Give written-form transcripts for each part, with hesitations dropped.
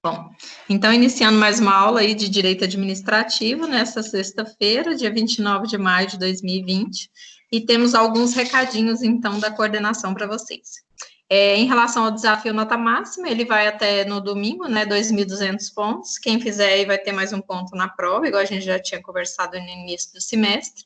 Bom, então, iniciando mais uma aula aí de Direito Administrativo, nessa sexta-feira, dia 29 de maio de 2020, e temos alguns recadinhos, então, da coordenação para vocês. Em relação ao desafio nota máxima, ele vai até no domingo, né, 2.200 pontos. Quem fizer aí vai ter mais um ponto na prova, igual a gente já tinha conversado no início do semestre.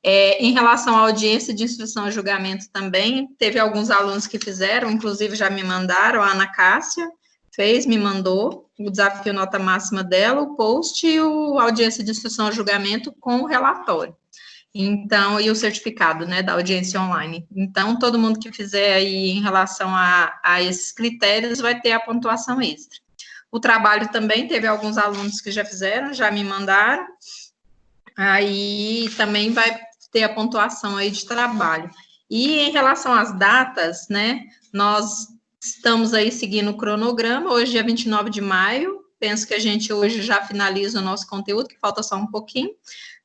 Em relação à audiência de instrução e julgamento também, teve alguns alunos que fizeram, inclusive já me mandaram, a Ana Cássia fez, me mandou o desafio nota máxima dela, o post e a audiência de instrução e julgamento com o relatório. Então, e o certificado, né, da audiência online. Então, todo mundo que fizer aí em relação a esses critérios vai ter a pontuação extra. O trabalho também, teve alguns alunos que já fizeram, já me mandaram, aí também vai ter a pontuação aí de trabalho. E em relação às datas, né, nós estamos aí seguindo o cronograma, hoje é 29 de maio, penso que a gente hoje já finaliza o nosso conteúdo, que falta só um pouquinho.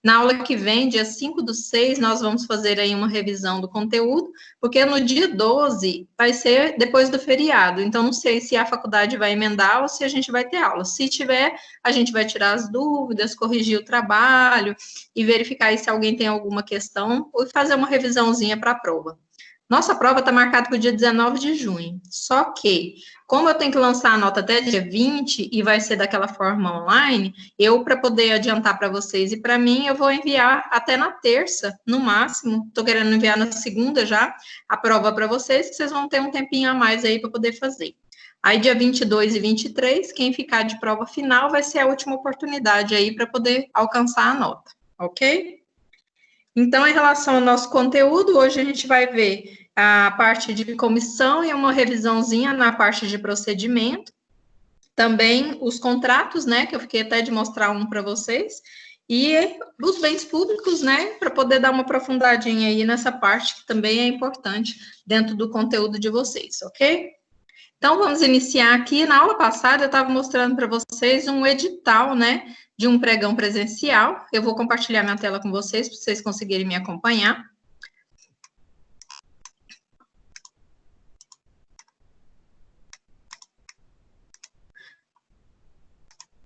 Na aula que vem, dia 5/6, nós vamos fazer aí uma revisão do conteúdo, porque no dia 12 vai ser depois do feriado, então não sei se a faculdade vai emendar ou se a gente vai ter aula. Se tiver, a gente vai tirar as dúvidas, corrigir o trabalho e verificar aí se alguém tem alguma questão ou fazer uma revisãozinha para a prova. Nossa prova está marcada para o dia 19 de junho, só que, como eu tenho que lançar a nota até dia 20 e vai ser daquela forma online, para poder adiantar para vocês e para mim, eu vou enviar até na terça, no máximo, estou querendo enviar na segunda já, a prova para vocês, que vocês vão ter um tempinho a mais aí para poder fazer. Aí, dia 22 e 23, quem ficar de prova final vai ser a última oportunidade aí para poder alcançar a nota, ok? Então, em relação ao nosso conteúdo, hoje a gente vai ver a parte de comissão e uma revisãozinha na parte de procedimento. Também os contratos, né, que eu fiquei até de mostrar um para vocês. E os bens públicos, né, para poder dar uma aprofundadinha aí nessa parte que também é importante dentro do conteúdo de vocês, ok? Então, vamos iniciar aqui. Na aula passada, eu estava mostrando para vocês um edital, né, de um pregão presencial. Eu vou compartilhar minha tela com vocês, para vocês conseguirem me acompanhar.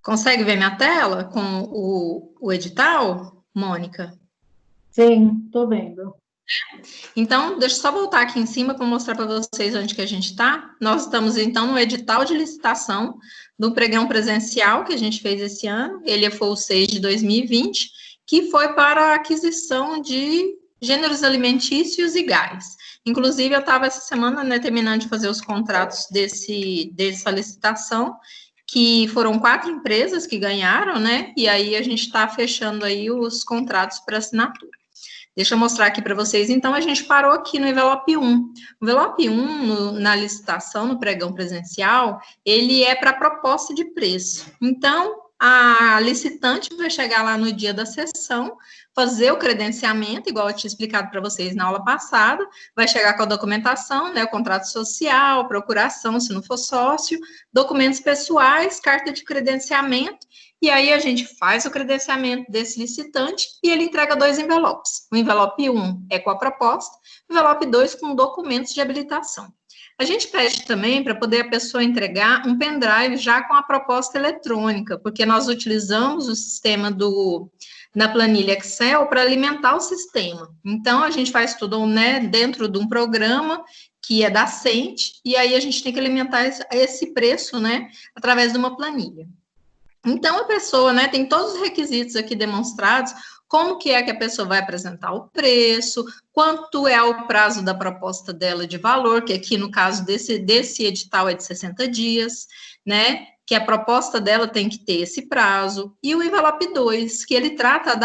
Consegue ver minha tela com o edital, Mônica? Sim, estou vendo. Então, deixa eu só voltar aqui em cima para mostrar para vocês onde que a gente está. Nós estamos, então, no edital de licitação do pregão presencial que a gente fez esse ano. Ele foi o 6 de 2020, que foi para a aquisição de gêneros alimentícios e gás. Inclusive, eu estava essa semana, né, terminando de fazer os contratos dessa licitação, que foram 4 empresas que ganharam, né, e aí a gente está fechando aí os contratos para assinatura. Deixa eu mostrar aqui para vocês. Então, a gente parou aqui no envelope 1. O envelope 1, na licitação, no pregão presencial, ele é para proposta de preço. Então, a licitante vai chegar lá no dia da sessão, fazer o credenciamento, igual eu tinha explicado para vocês na aula passada, vai chegar com a documentação, né, o contrato social, procuração, se não for sócio, documentos pessoais, carta de credenciamento, e aí a gente faz o credenciamento desse licitante e ele entrega 2 envelopes. O envelope 1 é com a proposta, o envelope 2 com documentos de habilitação. A gente pede também para poder a pessoa entregar um pendrive já com a proposta eletrônica, porque nós utilizamos o sistema na planilha Excel para alimentar o sistema. Então, a gente faz tudo, né, dentro de um programa que é da Cente, e aí a gente tem que alimentar esse preço, né, através de uma planilha. Então, a pessoa, né, tem todos os requisitos aqui demonstrados, como que é que a pessoa vai apresentar o preço, quanto é o prazo da proposta dela de valor, que aqui no caso desse edital é de 60 dias, né, que a proposta dela tem que ter esse prazo, e o envelope 2, que ele trata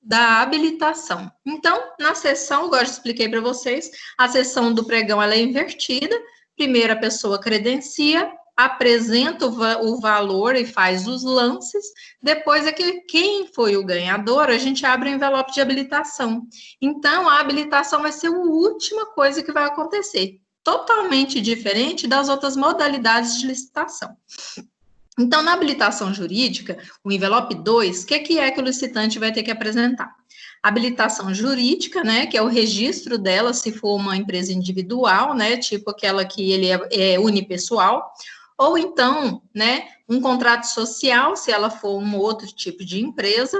da habilitação. Então, na sessão, igual eu já expliquei para vocês, a sessão do pregão ela é invertida, primeiro a pessoa credencia, apresenta o valor e faz os lances, depois é que quem foi o ganhador, a gente abre o envelope de habilitação. Então, a habilitação vai ser a última coisa que vai acontecer, totalmente diferente das outras modalidades de licitação. Então, na habilitação jurídica, o envelope 2, o que é que o licitante vai ter que apresentar? Habilitação jurídica, né, que é o registro dela, se for uma empresa individual, né, tipo aquela que ele é unipessoal, ou então, né, um contrato social, se ela for um outro tipo de empresa,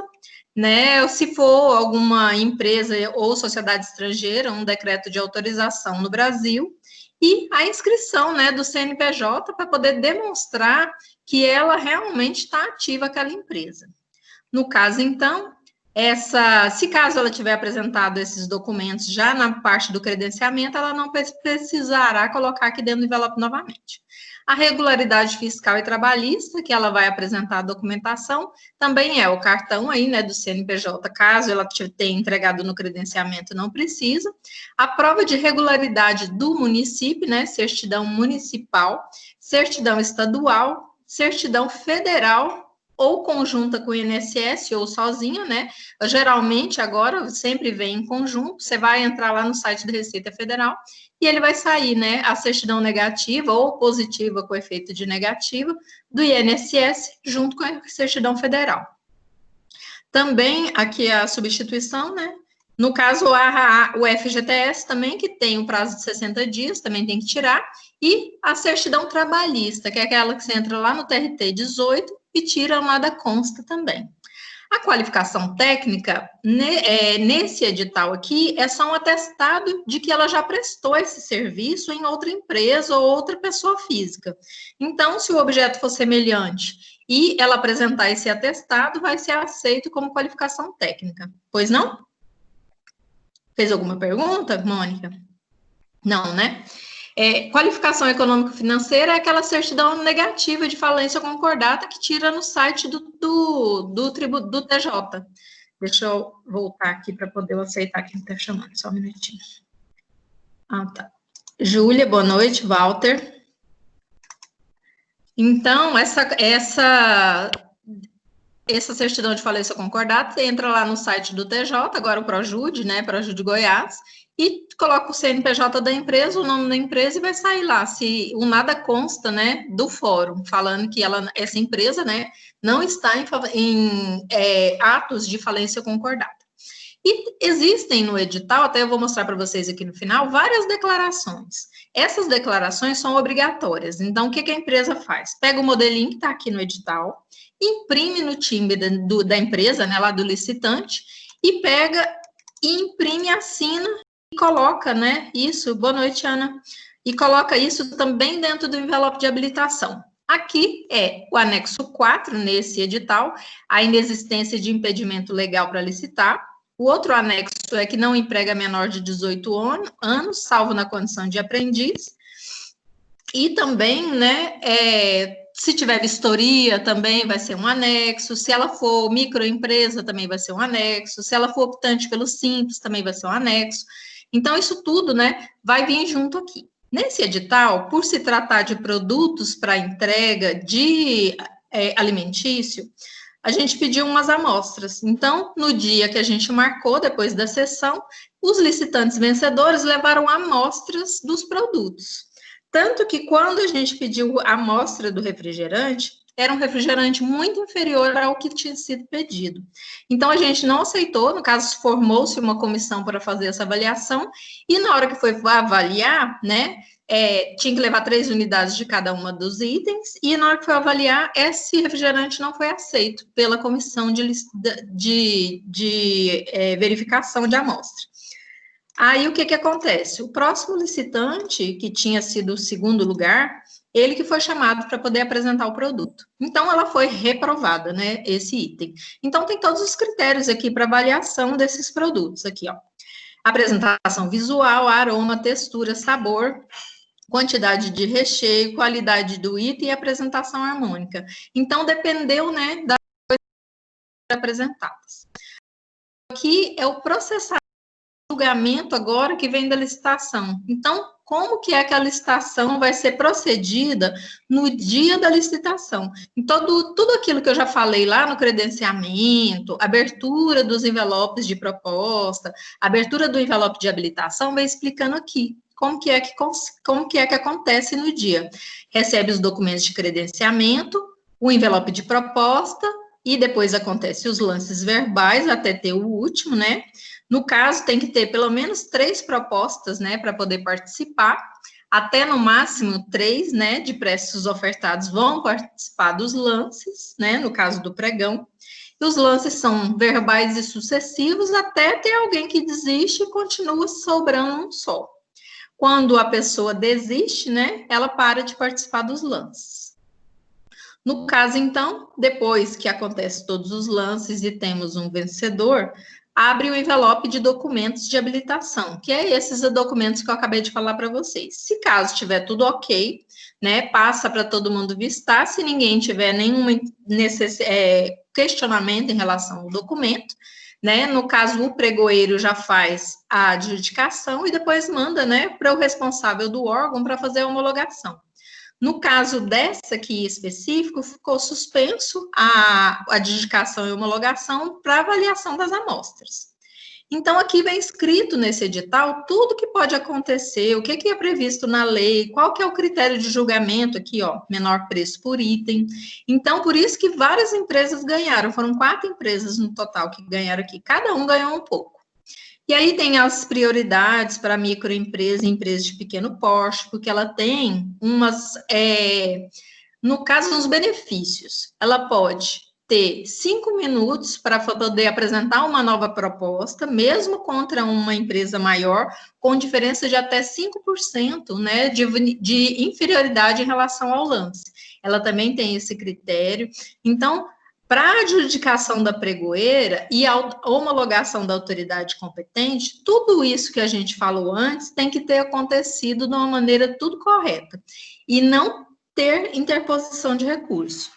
né, ou se for alguma empresa ou sociedade estrangeira, um decreto de autorização no Brasil, e a inscrição, né, do CNPJ para poder demonstrar que ela realmente está ativa aquela empresa. No caso, então, se caso ela tiver apresentado esses documentos já na parte do credenciamento, ela não precisará colocar aqui dentro do envelope novamente. A regularidade fiscal e trabalhista, que ela vai apresentar a documentação, também é o cartão aí, né, do CNPJ, caso ela tenha entregado no credenciamento, não precisa. A prova de regularidade do município, né, certidão municipal, certidão estadual, certidão federal, ou conjunta com o INSS ou sozinha, né? Geralmente, agora, sempre vem em conjunto, você vai entrar lá no site da Receita Federal e ele vai sair, né, a certidão negativa ou positiva com efeito de negativa do INSS junto com a certidão federal. Também aqui a substituição, né? No caso, o FGTS também, que tem um prazo de 60 dias, também tem que tirar, e a certidão trabalhista, que é aquela que você entra lá no TRT 18 e tira lá da consta também. A qualificação técnica, nesse edital aqui, é só um atestado de que ela já prestou esse serviço em outra empresa ou outra pessoa física. Então, se o objeto for semelhante e ela apresentar esse atestado, vai ser aceito como qualificação técnica. Pois não? Fez alguma pergunta, Mônica? Não, né? Qualificação econômico-financeira é aquela certidão negativa de falência concordata que tira no site do TJ. Deixa eu voltar aqui para poder aceitar quem está chamando, só um minutinho. Ah, tá. Júlia, boa noite, Walter. Então, essa certidão de falência concordata, você entra lá no site do TJ, agora o Projude, né, Projude Goiás, e coloca o CNPJ da empresa, o nome da empresa, e vai sair lá, se o nada consta, né, do fórum, falando que essa empresa, né, não está em atos de falência concordata. E existem no edital, até eu vou mostrar para vocês aqui no final, várias declarações. Essas declarações são obrigatórias. Então, o que a empresa faz? Pega o modelinho que está aqui no edital, imprime no timbre da empresa, né, lá do licitante, e pega, imprime, assina e coloca, né, isso, boa noite, Ana, e coloca isso também dentro do envelope de habilitação. Aqui é o anexo 4, nesse edital, a inexistência de impedimento legal para licitar. O outro anexo é que não emprega menor de 18 anos, salvo na condição de aprendiz. E também, né, se tiver vistoria, também vai ser um anexo. Se ela for microempresa, também vai ser um anexo. Se ela for optante pelo Simples, também vai ser um anexo. Então, isso tudo, né, vai vir junto aqui. Nesse edital, por se tratar de produtos para entrega de alimentício, a gente pediu umas amostras. Então, no dia que a gente marcou, depois da sessão, os licitantes vencedores levaram amostras dos produtos. Tanto que quando a gente pediu a amostra do refrigerante, era um refrigerante muito inferior ao que tinha sido pedido. Então, a gente não aceitou, no caso, formou-se uma comissão para fazer essa avaliação, e na hora que foi avaliar, né, tinha que levar 3 unidades de cada uma dos itens, e na hora que foi avaliar, esse refrigerante não foi aceito pela comissão de verificação de amostra. Aí, o que acontece? O próximo licitante, que tinha sido o segundo lugar, ele que foi chamado para poder apresentar o produto. Então, ela foi reprovada, né, esse item. Então, tem todos os critérios aqui para avaliação desses produtos, aqui, ó. Apresentação visual, aroma, textura, sabor, quantidade de recheio, qualidade do item e apresentação harmônica. Então, dependeu, né, das coisas apresentadas. Aqui é o processamento, julgamento agora que vem da licitação. Então, como que é que a licitação vai ser procedida no dia da licitação? Então, tudo aquilo que eu já falei lá no credenciamento, abertura dos envelopes de proposta, abertura do envelope de habilitação, vai explicando aqui. Como que é que acontece no dia? Recebe os documentos de credenciamento, o envelope de proposta, e depois acontece os lances verbais, até ter o último, né? No caso, tem que ter pelo menos 3 propostas, né, para poder participar. até no máximo 3, né, de preços ofertados vão participar dos lances, né, no caso do pregão. E os lances são verbais e sucessivos até ter alguém que desiste e continua sobrando um só. Quando a pessoa desiste, né, ela para de participar dos lances. No caso, então, depois que acontece todos os lances e temos um vencedor, abre o envelope de documentos de habilitação, que é esses documentos que eu acabei de falar para vocês. Se caso tiver tudo ok, né, passa para todo mundo vistar. Se ninguém tiver nenhum questionamento em relação ao documento, né, no caso o pregoeiro já faz a adjudicação e depois manda, né, para o responsável do órgão para fazer a homologação. No caso dessa aqui específico, ficou suspenso a adjudicação e homologação para avaliação das amostras. Então, aqui vem escrito nesse edital tudo que pode acontecer, o que é previsto na lei, qual que é o critério de julgamento aqui, ó, menor preço por item. Então, por isso que várias empresas ganharam, foram 4 empresas no total que ganharam aqui, cada um ganhou um pouco. E aí tem as prioridades para microempresa e empresa de pequeno porte, porque ela tem umas, no caso, uns benefícios. Ela pode ter 5 minutos para poder apresentar uma nova proposta, mesmo contra uma empresa maior, com diferença de até 5%, né, de inferioridade em relação ao lance. Ela também tem esse critério. Então, para a adjudicação da pregoeira e a homologação da autoridade competente, tudo isso que a gente falou antes tem que ter acontecido de uma maneira tudo correta e não ter interposição de recurso.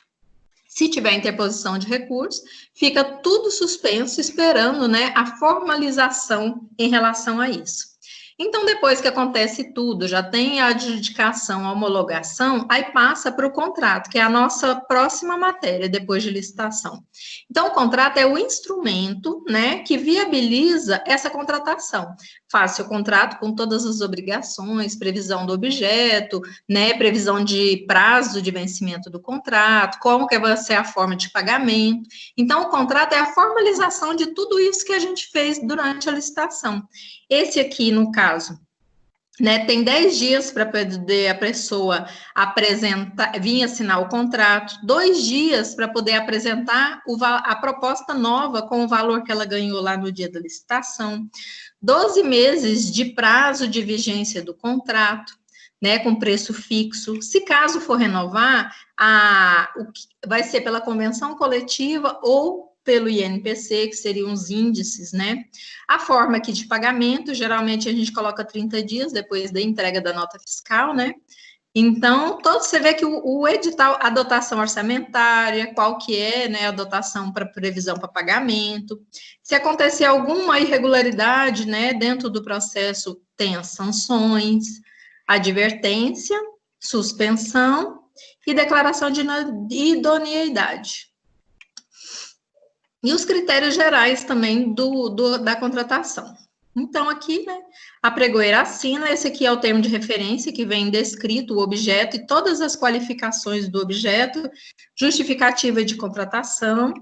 Se tiver interposição de recurso, fica tudo suspenso, esperando, né, a formalização em relação a isso. Então, depois que acontece tudo, já tem a adjudicação, a homologação, aí passa para o contrato, que é a nossa próxima matéria, depois de licitação. Então, o contrato é o instrumento, né, que viabiliza essa contratação. Faz seu contrato com todas as obrigações, previsão do objeto, né, previsão de prazo de vencimento do contrato, como que vai ser a forma de pagamento. Então, o contrato é a formalização de tudo isso que a gente fez durante a licitação. Esse aqui, no caso, né, tem 10 dias para poder a pessoa apresentar, vir assinar o contrato, 2 dias para poder apresentar a proposta nova com o valor que ela ganhou lá no dia da licitação, 12 meses de prazo de vigência do contrato, né, com preço fixo. Se caso for renovar, vai ser pela convenção coletiva ou pelo INPC, que seriam os índices, né? A forma aqui de pagamento, geralmente a gente coloca 30 dias depois da entrega da nota fiscal, né? Então, você vê que o edital, a dotação orçamentária, qual que é, né, a dotação para previsão para pagamento. Se acontecer alguma irregularidade, né, dentro do processo, tem as sanções, advertência, suspensão e declaração de idoneidade. E os critérios gerais também da contratação. Então, aqui, né, a pregoeira assina, esse aqui é o termo de referência que vem descrito o objeto e todas as qualificações do objeto, justificativa de contratação.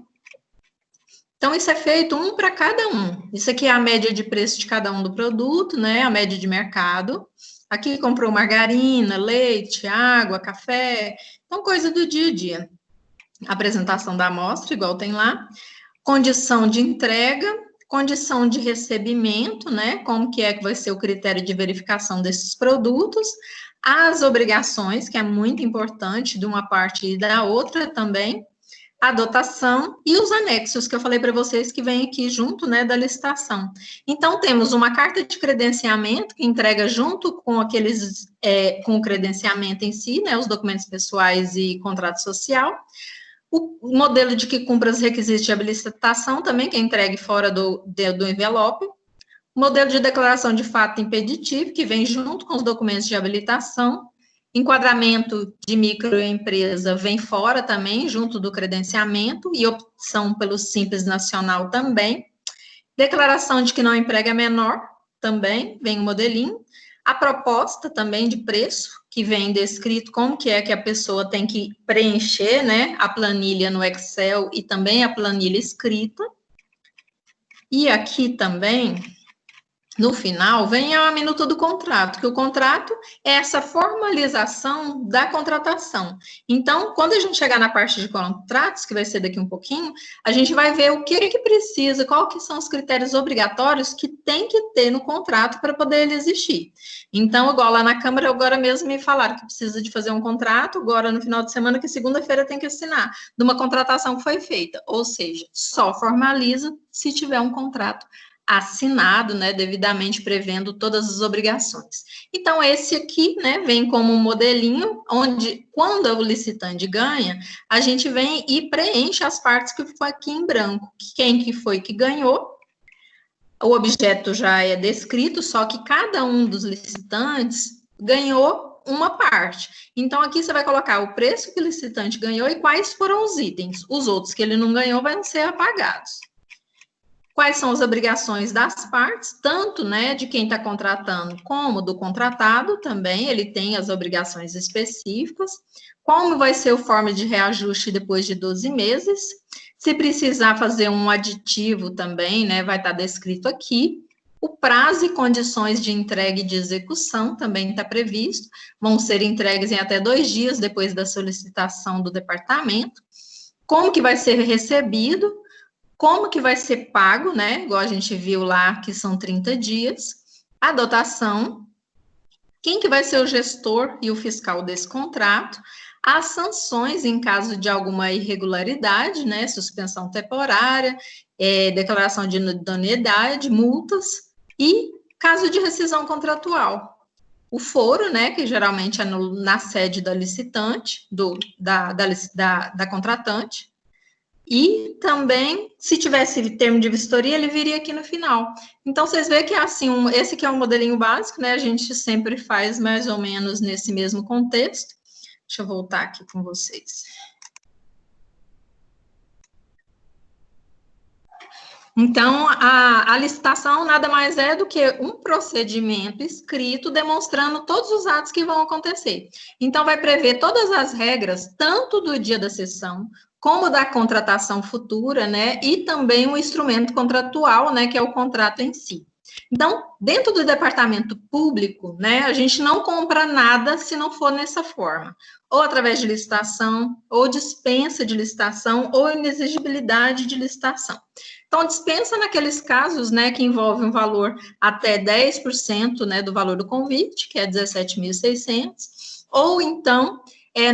Então, isso é feito um para cada um. Isso aqui é a média de preço de cada um do produto, né, a média de mercado. Aqui comprou margarina, leite, água, café, então coisa do dia a dia. Apresentação da amostra, igual tem lá. Condição de entrega, condição de recebimento, né? Como que vai ser o critério de verificação desses produtos, as obrigações, que é muito importante de uma parte e da outra também, a dotação e os anexos que eu falei para vocês que vem aqui junto, né, da licitação. Então, temos uma carta de credenciamento que entrega junto com com o credenciamento em si, né, os documentos pessoais e contrato social. O modelo de que cumpra os requisitos de habilitação também, que é entregue fora do envelope. O modelo de declaração de fato impeditivo, que vem junto com os documentos de habilitação. Enquadramento de microempresa vem fora também, junto do credenciamento, e opção pelo Simples Nacional também. Declaração de que não emprega é menor, também vem o modelinho. A proposta também de preço, que vem descrito como que a pessoa tem que preencher, né, a planilha no Excel e também a planilha escrita. E aqui também no final, vem a minuta do contrato, que o contrato é essa formalização da contratação. Então, quando a gente chegar na parte de contratos, que vai ser daqui um pouquinho, a gente vai ver o que precisa, qual que são os critérios obrigatórios que tem que ter no contrato para poder ele existir. Então, igual lá na Câmara, agora mesmo me falaram que precisa de fazer um contrato, agora no final de semana, que segunda-feira tem que assinar, de uma contratação que foi feita. Ou seja, só formaliza se tiver um contrato assinado, né, devidamente prevendo todas as obrigações. Então, esse aqui, né, vem como um modelinho, onde, quando o licitante ganha, a gente vem e preenche as partes que ficou aqui em branco. Quem que foi que ganhou, o objeto já é descrito, só que cada um dos licitantes ganhou uma parte. Então, aqui você vai colocar o preço que o licitante ganhou e quais foram os itens. Os outros que ele não ganhou vão ser apagados. Quais são as obrigações das partes, tanto, né, de quem está contratando, como do contratado também, ele tem as obrigações específicas, como vai ser o forma de reajuste depois de 12 meses, se precisar fazer um aditivo também, né, vai estar descrito aqui, o prazo e condições de entrega e de execução também está previsto, vão ser entregues em até 2 dias depois da solicitação do departamento, como que vai ser recebido, como que vai ser pago, né? Igual a gente viu lá, que são 30 dias. A dotação. Quem que vai ser o gestor e o fiscal desse contrato. As sanções em caso de alguma irregularidade, né? Suspensão temporária, declaração de idoneidade, multas e caso de rescisão contratual. O foro, né? Que geralmente é na sede da licitante, da contratante. E também, se tivesse termo de vistoria, ele viria aqui no final. Então, vocês veem que, assim, esse aqui é um modelinho básico, né? A gente sempre faz mais ou menos nesse mesmo contexto. Deixa eu voltar aqui com vocês. Então, a licitação nada mais é do que um procedimento escrito demonstrando todos os atos que vão acontecer. Então, vai prever todas as regras, tanto do dia da sessão, como da contratação futura, né, e também o instrumento contratual, né, que é o contrato em si. Então, dentro do departamento público, né, a gente não compra nada se não for nessa forma, ou através de licitação, ou dispensa de licitação, ou inexigibilidade de licitação. Então, dispensa naqueles casos, né, que envolve um valor até 10%, né, do valor do convite, que é 17.600, ou então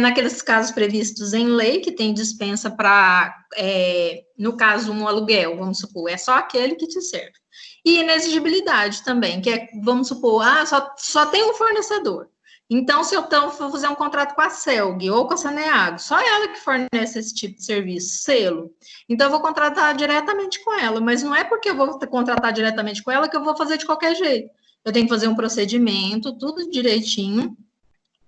naqueles casos previstos em lei, que tem dispensa para, no caso, um aluguel, vamos supor, é só aquele que te serve. E inexigibilidade também, que é, vamos supor, só tem um fornecedor. Então, se eu for fazer um contrato com a Celg ou com a Saneago, só ela que fornece esse tipo de serviço, selo. Então, eu vou contratar diretamente com ela, mas não é porque eu vou contratar diretamente com ela que eu vou fazer de qualquer jeito. Eu tenho que fazer um procedimento, tudo direitinho,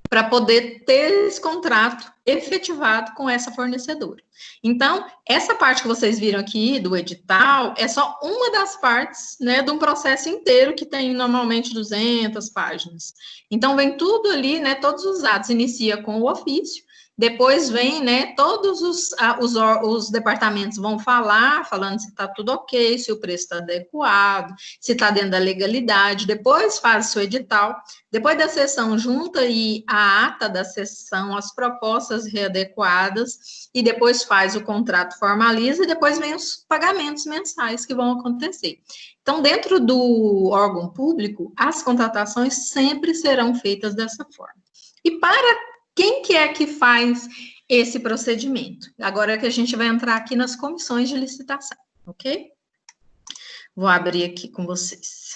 para poder ter esse contrato efetivado com essa fornecedora. Então, essa parte que vocês viram aqui do edital é só uma das partes, né, de um processo inteiro que tem normalmente 200 páginas. Então, vem tudo ali, né, todos os atos, inicia com o ofício, depois vem, né, todos os departamentos vão falando se está tudo ok, se o preço está adequado, se está dentro da legalidade, depois faz o seu edital, depois da sessão junta e a ata da sessão, as propostas readequadas, e depois faz o contrato, formaliza, e depois vem os pagamentos mensais que vão acontecer. Então, dentro do órgão público, as contratações sempre serão feitas dessa forma. E para quem que é que faz esse procedimento? Agora que a gente vai entrar aqui nas comissões de licitação, ok? Vou abrir aqui com vocês.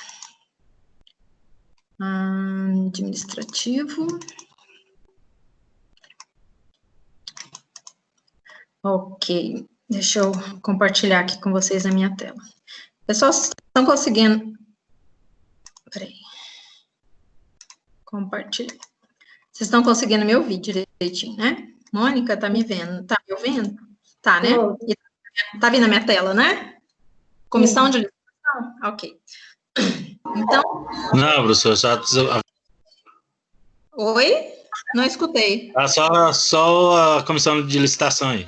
Administrativo. Ok, deixa eu compartilhar aqui com vocês a minha tela. Pessoal, vocês estão conseguindo... Peraí. Compartilhar. Vocês estão conseguindo me ouvir direitinho, né? Mônica, tá me vendo? Tá me ouvindo? Tá, né? Tá vendo a minha tela, né? Comissão de licitação? Ok. Então... Não, professor, só... Oi? Não escutei. Só a comissão de licitação aí.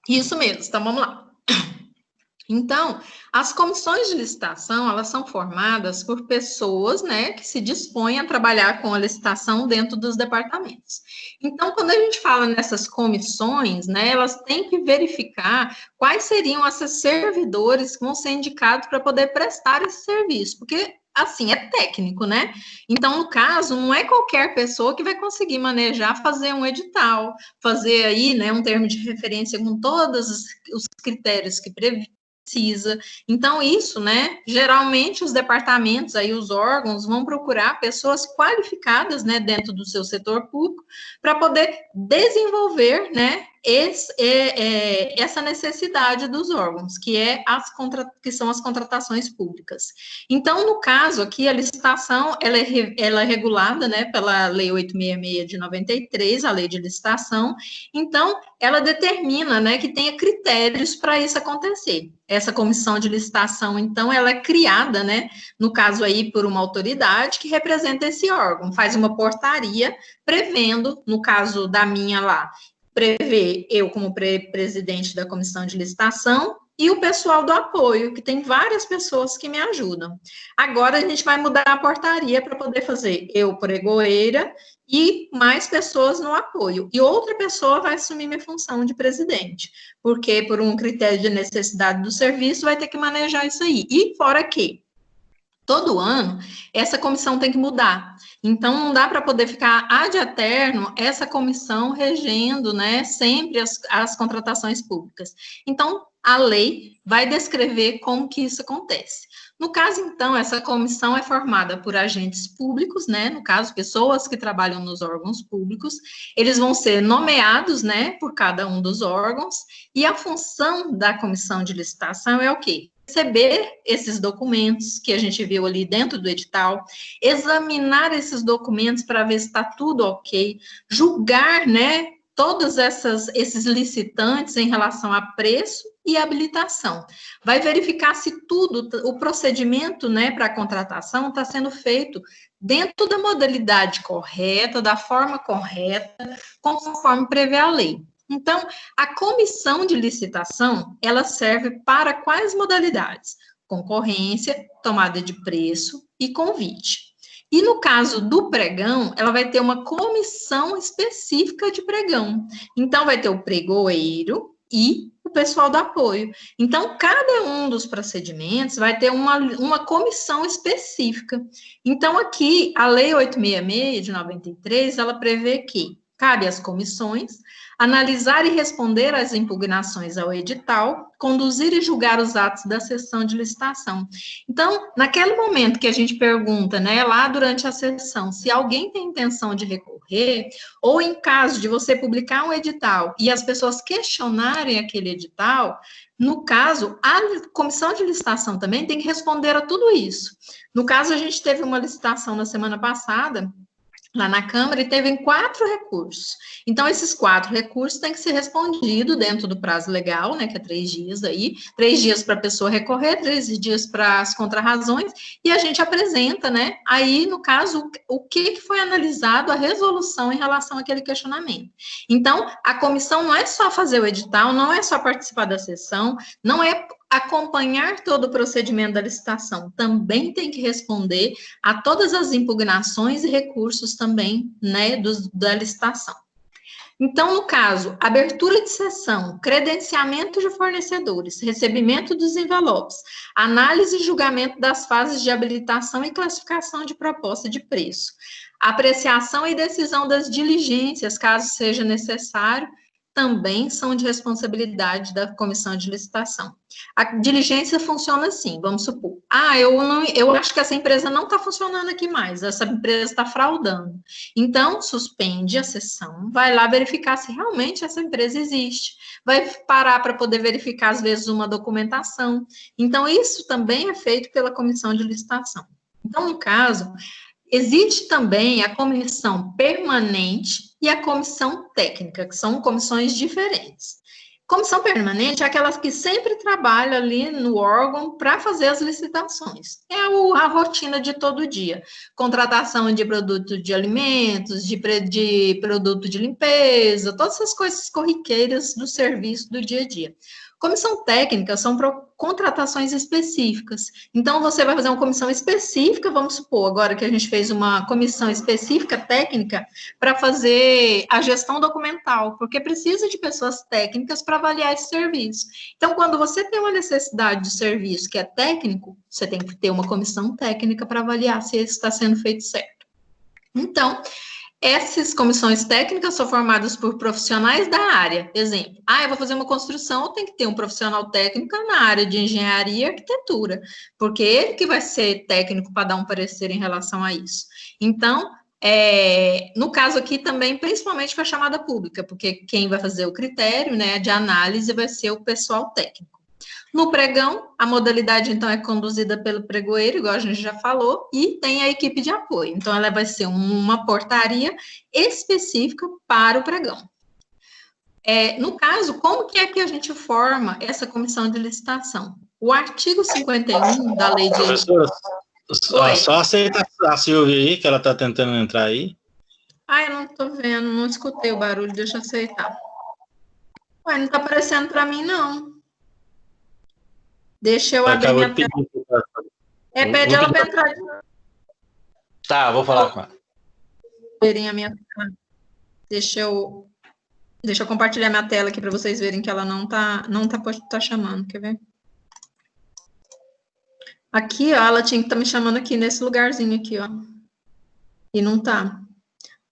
Isso mesmo, então vamos lá. Então, as comissões de licitação, elas são formadas por pessoas, né, que se dispõem a trabalhar com a licitação dentro dos departamentos. Então, quando a gente fala nessas comissões, né, elas têm que verificar quais seriam esses servidores que vão ser indicados para poder prestar esse serviço, porque assim, é técnico, né? Então, no caso, não é qualquer pessoa que vai conseguir manejar, fazer um edital, fazer aí, né, um termo de referência com todos os critérios que precisa. Então, isso, né, geralmente os departamentos, aí os órgãos vão procurar pessoas qualificadas, né, dentro do seu setor público, para poder desenvolver, né, essa necessidade dos órgãos, que são as contratações públicas. Então, no caso aqui, a licitação, ela é regulada, né, pela Lei 866 de 93, a Lei de Licitação. Então, ela determina, né, que tenha critérios para isso acontecer. Essa comissão de licitação, então, ela é criada, né, no caso aí, por uma autoridade que representa esse órgão, faz uma portaria prevendo, no caso da minha lá, prevê eu como presidente da comissão de licitação e o pessoal do apoio, que tem várias pessoas que me ajudam. Agora a gente vai mudar a portaria para poder fazer eu pregoeira e mais pessoas no apoio. E outra pessoa vai assumir minha função de presidente, porque por um critério de necessidade do serviço vai ter que manejar isso aí. E fora que todo ano, essa comissão tem que mudar. Então, não dá para poder ficar ad eterno essa comissão regendo, né, sempre as contratações públicas. Então, a lei vai descrever como que isso acontece. No caso, então, essa comissão é formada por agentes públicos, né, no caso, pessoas que trabalham nos órgãos públicos, eles vão ser nomeados, né, por cada um dos órgãos, e a função da comissão de licitação é o quê? Receber esses documentos que a gente viu ali dentro do edital, examinar esses documentos para ver se está tudo ok, julgar, né, todos esses licitantes em relação a preço e habilitação. Vai verificar se tudo, o procedimento, né, para a contratação está sendo feito dentro da modalidade correta, da forma correta, conforme prevê a lei. Então, a comissão de licitação, ela serve para quais modalidades? Concorrência, tomada de preço e convite. E no caso do pregão, ela vai ter uma comissão específica de pregão. Então, vai ter o pregoeiro e o pessoal do apoio. Então, cada um dos procedimentos vai ter uma comissão específica. Então, aqui, a Lei 866 de 93, ela prevê que cabe às comissões analisar e responder às impugnações ao edital, conduzir e julgar os atos da sessão de licitação. Então, naquele momento que a gente pergunta, né, lá durante a sessão, se alguém tem intenção de recorrer, ou em caso de você publicar um edital e as pessoas questionarem aquele edital, no caso, a comissão de licitação também tem que responder a tudo isso. No caso, a gente teve uma licitação na semana passada, lá na Câmara, e teve 4 recursos. Então, esses 4 recursos têm que ser respondidos dentro do prazo legal, né, que é 3 dias aí, 3 dias para a pessoa recorrer, 3 dias para as contrarrazões, e a gente apresenta, né, aí, no caso, o que foi analisado, a resolução em relação àquele questionamento. Então, a comissão não é só fazer o edital, não é só participar da sessão, não é acompanhar todo o procedimento da licitação, também tem que responder a todas as impugnações e recursos também, né, da licitação. Então, no caso, abertura de sessão, credenciamento de fornecedores, recebimento dos envelopes, análise e julgamento das fases de habilitação e classificação de proposta de preço, apreciação e decisão das diligências, caso seja necessário, também são de responsabilidade da comissão de licitação. A diligência funciona assim, vamos supor, eu acho que essa empresa não está funcionando aqui mais, essa empresa está fraudando. Então, suspende a sessão, vai lá verificar se realmente essa empresa existe, vai parar para poder verificar, às vezes, uma documentação. Então, isso também é feito pela comissão de licitação. Então, no caso, existe também a comissão permanente e a comissão técnica, que são comissões diferentes. Comissão permanente é aquela que sempre trabalha ali no órgão para fazer as licitações. É a rotina de todo dia. Contratação de produto de alimentos, de produto de limpeza, todas essas coisas corriqueiras do serviço do dia a dia. Comissão técnica são contratações específicas. Então, você vai fazer uma comissão específica, vamos supor, agora que a gente fez uma comissão específica técnica para fazer a gestão documental, porque precisa de pessoas técnicas para avaliar esse serviço. Então, quando você tem uma necessidade de serviço que é técnico, você tem que ter uma comissão técnica para avaliar se isso está sendo feito certo. Então, essas comissões técnicas são formadas por profissionais da área. Exemplo, eu vou fazer uma construção, eu tenho que ter um profissional técnico na área de engenharia e arquitetura, porque ele que vai ser técnico para dar um parecer em relação a isso. Então, no caso aqui também, principalmente para a chamada pública, porque quem vai fazer o critério, né, de análise vai ser o pessoal técnico. No pregão, a modalidade, então, é conduzida pelo pregoeiro, igual a gente já falou, e tem a equipe de apoio. Então, ela vai ser uma portaria específica para o pregão. No caso, como que é que a gente forma essa comissão de licitação? O artigo 51 da lei de... Professora, só aceita a Silvia aí, que ela está tentando entrar aí. Eu não estou vendo, não escutei o barulho, deixa eu aceitar. Não está aparecendo para mim, não. Deixa eu abrir minha tela. Pede ela para entrar de novo. Tá, vou falar com ela. Verem a minha tela. Deixa eu compartilhar minha tela aqui para vocês verem que ela não tá chamando, quer ver? Aqui, ó, ela tinha que estar me chamando aqui nesse lugarzinho aqui, ó. E não tá.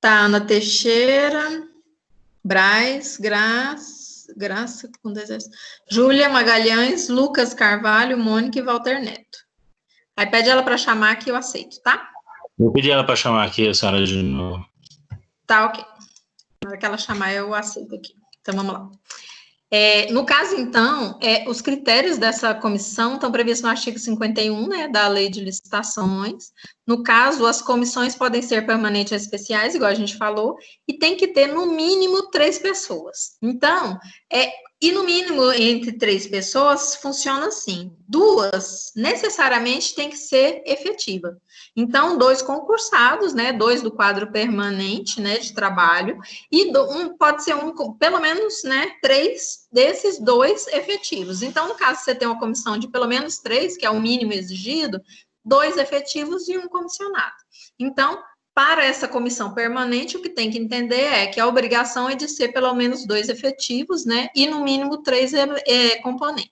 Tá Ana Teixeira, Braz, Graça com desejo. Júlia Magalhães, Lucas Carvalho, Mônica e Walter Neto. Aí pede ela para chamar que eu aceito, tá? Vou pedir ela para chamar aqui a senhora de novo. Tá, ok. Na hora que ela chamar, eu aceito aqui. Então, vamos lá. No caso, então, os critérios dessa comissão estão previstos no artigo 51, né, da Lei de Licitações. No caso, as comissões podem ser permanentes ou especiais, igual a gente falou, e tem que ter, no mínimo, 3 pessoas. Então, e no mínimo, entre 3 pessoas, funciona assim. 2, necessariamente, tem que ser efetiva. Então, 2 concursados, né, 2 do quadro permanente, né, de trabalho, e pode ser pelo menos, né, 3 desses 2 efetivos. Então, no caso, você tem uma comissão de pelo menos 3, que é o mínimo exigido, 2 efetivos e 1 comissionado. Então, para essa comissão permanente, o que tem que entender é que a obrigação é de ser pelo menos 2 efetivos, né, e no mínimo 3 componentes.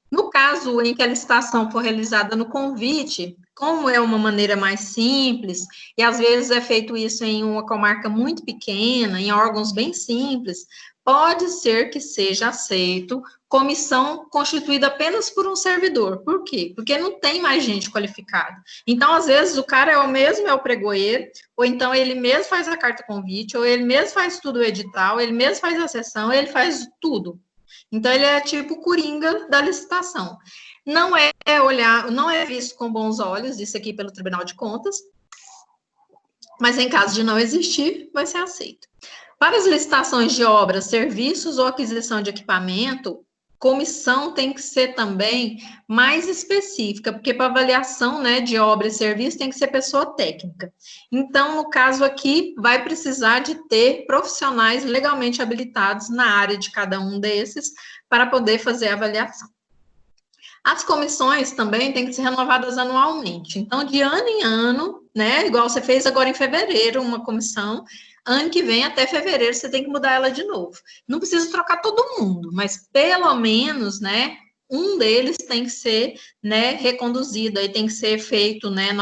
No caso em que a licitação for realizada no convite, como é uma maneira mais simples, e às vezes é feito isso em uma comarca muito pequena, em órgãos bem simples, pode ser que seja aceito comissão constituída apenas por um servidor. Por quê? Porque não tem mais gente qualificada. Então, às vezes, o cara é o pregoeiro, ou então ele mesmo faz a carta convite, ou ele mesmo faz tudo o edital, ele mesmo faz a sessão, ele faz tudo. Então, ele é tipo o coringa da licitação. Não é visto com bons olhos, isso aqui pelo Tribunal de Contas, mas em caso de não existir, vai ser aceito. Para as licitações de obras, serviços ou aquisição de equipamento, comissão tem que ser também mais específica, porque para avaliação, né, de obra e serviço tem que ser pessoa técnica. Então, no caso aqui, vai precisar de ter profissionais legalmente habilitados na área de cada um desses para poder fazer a avaliação. As comissões também têm que ser renovadas anualmente. Então, de ano em ano, né, igual você fez agora em fevereiro, uma comissão, ano que vem, até fevereiro, você tem que mudar ela de novo. Não precisa trocar todo mundo, mas pelo menos, né, um deles tem que ser, né, reconduzido, aí tem que ser feito, né,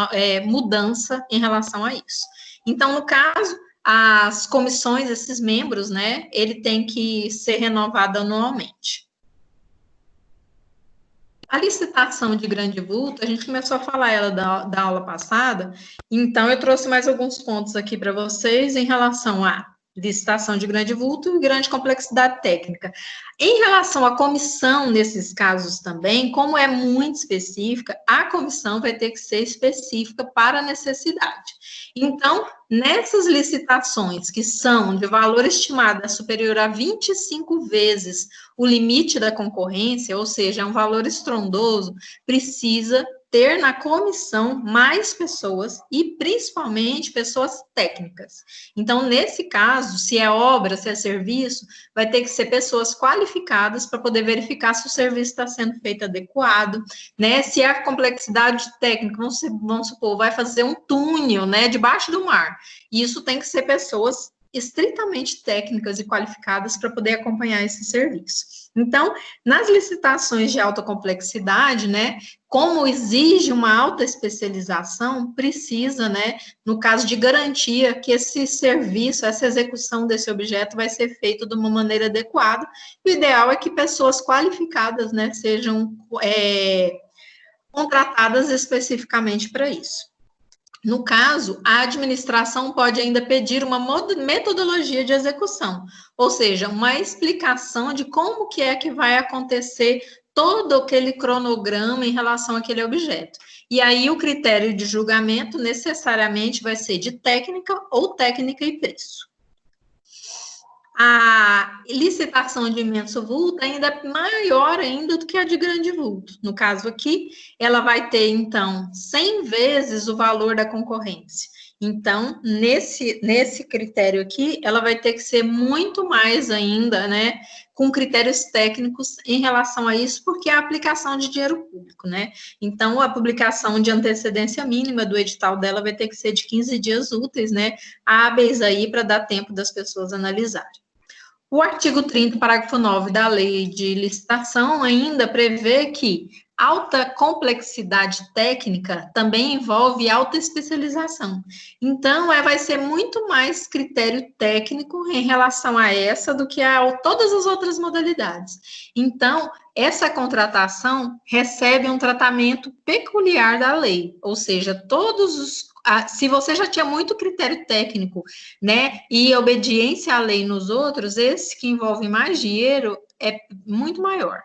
mudança em relação a isso. Então, no caso, as comissões, esses membros, né, ele tem que ser renovado anualmente. A licitação de grande vulto, a gente começou a falar ela da aula passada, então eu trouxe mais alguns pontos aqui para vocês em relação à licitação de grande vulto e grande complexidade técnica. Em relação à comissão, nesses casos também, como é muito específica, a comissão vai ter que ser específica para a necessidade. Então, nessas licitações que são de valor estimado superior a 25 vezes o limite da concorrência, ou seja, é um valor estrondoso, precisa ter na comissão mais pessoas e principalmente pessoas técnicas. Então, nesse caso, se é obra, se é serviço, vai ter que ser pessoas qualificadas para poder verificar se o serviço está sendo feito adequado, né? Se a complexidade técnica, vamos supor, vai fazer um túnel, né, debaixo do mar. Isso tem que ser pessoas estritamente técnicas e qualificadas para poder acompanhar esse serviço. Então, nas licitações de alta complexidade, né, como exige uma alta especialização, precisa, né, no caso de garantia, que esse serviço, essa execução desse objeto vai ser feito de uma maneira adequada. O ideal é que pessoas qualificadas, né, sejam contratadas especificamente para isso. No caso, a administração pode ainda pedir uma metodologia de execução, ou seja, uma explicação de como que é que vai acontecer todo aquele cronograma em relação àquele objeto. E aí o critério de julgamento necessariamente vai ser de técnica ou técnica e preço. A licitação de imenso vulto ainda é maior ainda do que a de grande vulto. No caso aqui, ela vai ter, então, 100 vezes o valor da concorrência. Então, nesse critério aqui, ela vai ter que ser muito mais ainda, né, com critérios técnicos em relação a isso, porque é a aplicação de dinheiro público, né? Então, a publicação de antecedência mínima do edital dela vai ter que ser de 15 dias úteis, né, hábeis aí para dar tempo das pessoas analisarem. O artigo 30, parágrafo 9 da lei de licitação ainda prevê que alta complexidade técnica também envolve alta especialização. Então, vai ser muito mais critério técnico em relação a essa do que a todas as outras modalidades. Então, essa contratação recebe um tratamento peculiar da lei, ou seja, se você já tinha muito critério técnico, né, e obediência à lei nos outros, esse que envolve mais dinheiro é muito maior.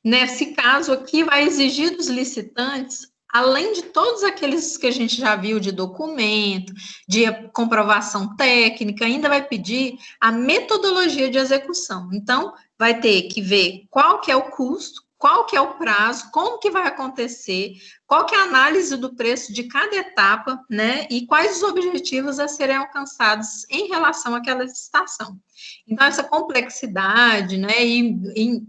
Nesse caso aqui, vai exigir dos licitantes, além de todos aqueles que a gente já viu de documento, de comprovação técnica, ainda vai pedir a metodologia de execução. Então, vai ter que ver qual que é o custo, qual que é o prazo, como que vai acontecer, qual que é a análise do preço de cada etapa, né, e quais os objetivos a serem alcançados em relação àquela licitação. Então, essa complexidade, né,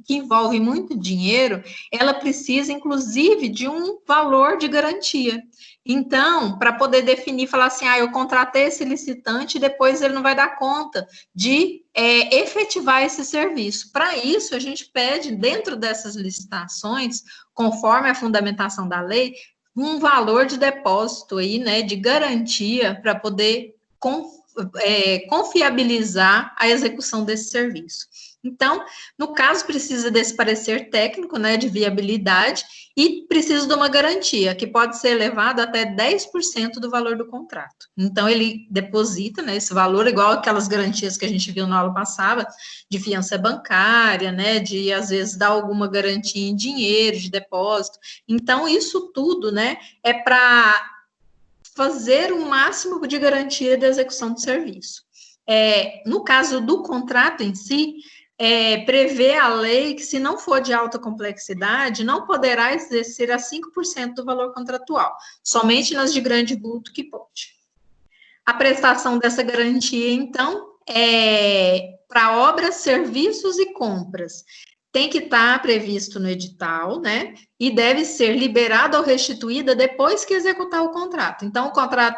que envolve muito dinheiro, ela precisa, inclusive, de um valor de garantia. Então, para poder definir, falar assim, eu contratei esse licitante e depois ele não vai dar conta de efetivar esse serviço. Para isso, a gente pede, dentro dessas licitações, conforme a fundamentação da lei, um valor de depósito aí, né, de garantia para poder confiabilizar a execução desse serviço. Então, no caso, precisa desse parecer técnico, né, de viabilidade, e precisa de uma garantia, que pode ser elevada até 10% do valor do contrato. Então, ele deposita, né, esse valor, igual aquelas garantias que a gente viu na aula passada, de fiança bancária, né, de, às vezes, dar alguma garantia em dinheiro, de depósito. Então, isso tudo, né, é para fazer o máximo de garantia da execução do serviço. No caso do contrato em si, prevê a lei que, se não for de alta complexidade, não poderá exercer a 5% do valor contratual, somente nas de grande vulto que pode. A prestação dessa garantia, então, para obras, serviços e compras, tem que estar previsto no edital, né? E deve ser liberada ou restituída depois que executar o contrato. Então,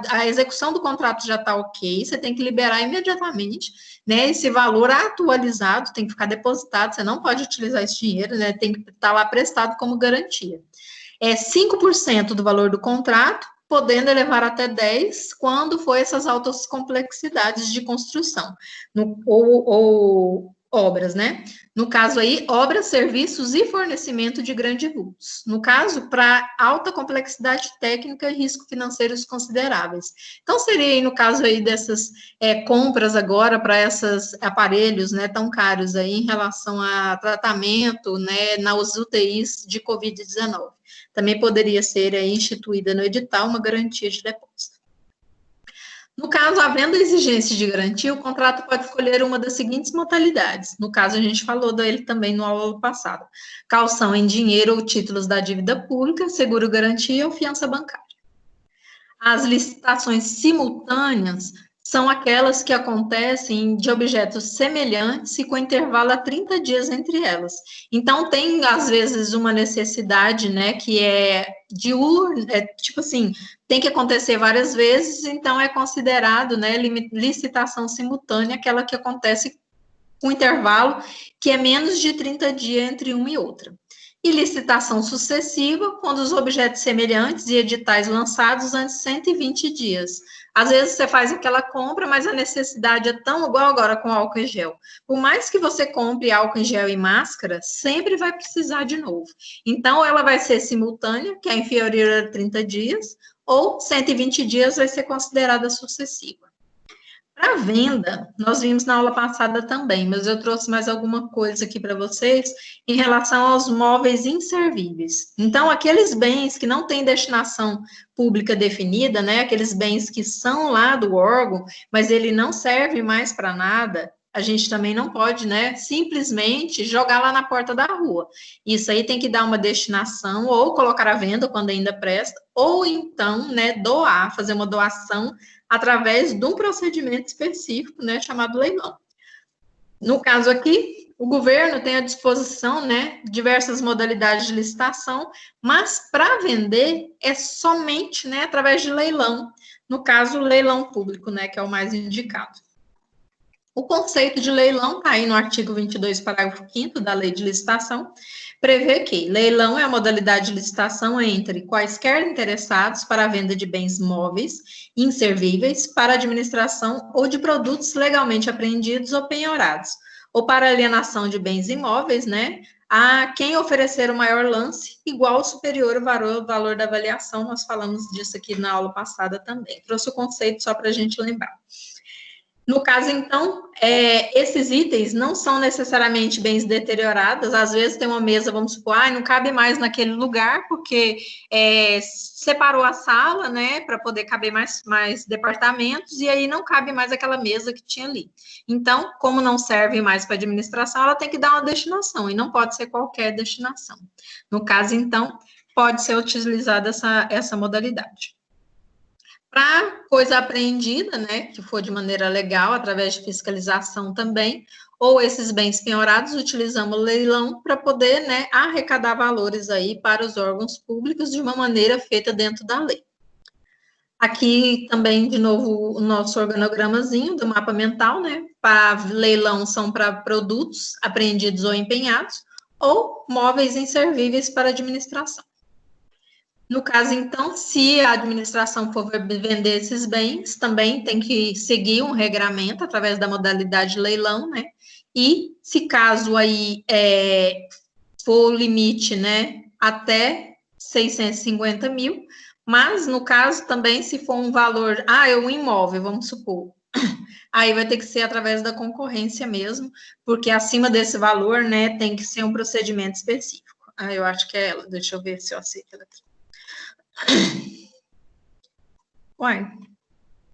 a execução do contrato já está ok, você tem que liberar imediatamente, né? Esse valor atualizado tem que ficar depositado, você não pode utilizar esse dinheiro, né? Tem que estar lá prestado como garantia. 5% do valor do contrato, podendo elevar até 10% quando for essas altas complexidades de construção, ou obras, né? No caso aí, obras, serviços e fornecimento de grandes vultos. No caso, para alta complexidade técnica e risco financeiros consideráveis. Então, seria aí, no caso aí dessas compras agora para esses aparelhos, né, tão caros aí em relação a tratamento, né, nas UTIs de Covid-19. Também poderia ser aí instituída no edital uma garantia de depósito. No caso, havendo exigência de garantia, o contrato pode escolher uma das seguintes modalidades. No caso, a gente falou dele também no aula passada. Caução em dinheiro ou títulos da dívida pública, seguro-garantia ou fiança bancária. As licitações simultâneas são aquelas que acontecem de objetos semelhantes e com intervalo a 30 dias entre elas. Então, tem, às vezes, uma necessidade, né, que é tipo assim, tem que acontecer várias vezes, então é considerado, né, licitação simultânea, aquela que acontece com intervalo que é menos de 30 dias entre uma e outra. E licitação sucessiva, quando os objetos semelhantes e editais lançados antes de 120 dias. Às vezes você faz aquela compra, mas a necessidade é tão igual agora com álcool em gel. Por mais que você compre álcool em gel e máscara, sempre vai precisar de novo. Então, ela vai ser simultânea, que é inferior a 30 dias, ou 120 dias vai ser considerada sucessiva. Para venda, nós vimos na aula passada também, mas eu trouxe mais alguma coisa aqui para vocês em relação aos móveis inservíveis. Então, aqueles bens que não têm destinação pública definida, né, aqueles bens que são lá do órgão, mas ele não serve mais para nada, a gente também não pode, né, simplesmente jogar lá na porta da rua. Isso aí tem que dar uma destinação, ou colocar à venda quando ainda presta, ou então, né, doar, fazer uma doação através de um procedimento específico, né, chamado leilão. No caso aqui, o governo tem à disposição, né, diversas modalidades de licitação, mas para vender é somente, né, através de leilão. No caso, o leilão público, né, que é o mais indicado. O conceito de leilão está aí no artigo 22, parágrafo 5º da Lei de Licitação, prevê que leilão é a modalidade de licitação entre quaisquer interessados para a venda de bens móveis, inservíveis, para administração ou de produtos legalmente apreendidos ou penhorados, ou para alienação de bens imóveis, né, a quem oferecer o maior lance, igual ou superior ao valor da avaliação. Nós falamos disso aqui na aula passada também. Trouxe o conceito só para a gente lembrar. No caso, então, esses itens não são necessariamente bens deteriorados. Às vezes tem uma mesa, vamos supor, não cabe mais naquele lugar, porque separou a sala, né, para poder caber mais departamentos, e aí não cabe mais aquela mesa que tinha ali. Então, como não serve mais para administração, ela tem que dar uma destinação, e não pode ser qualquer destinação. No caso, então, pode ser utilizada essa modalidade. Para coisa apreendida, né, que for de maneira legal, através de fiscalização também, ou esses bens penhorados, utilizamos o leilão para poder, né, arrecadar valores aí para os órgãos públicos de uma maneira feita dentro da lei. Aqui também, de novo, o nosso organogramazinho do mapa mental, né, para leilão são para produtos apreendidos ou empenhados, ou móveis inservíveis para administração. No caso, então, se a administração for vender esses bens, também tem que seguir um regramento através da modalidade leilão, né? E se caso aí for o limite, né, até 650 mil, mas no caso também, se for um valor, é um imóvel, vamos supor, aí vai ter que ser através da concorrência mesmo, porque acima desse valor, né, tem que ser um procedimento específico. Eu acho que é ela, deixa eu ver se eu aceito ela aqui. Uai,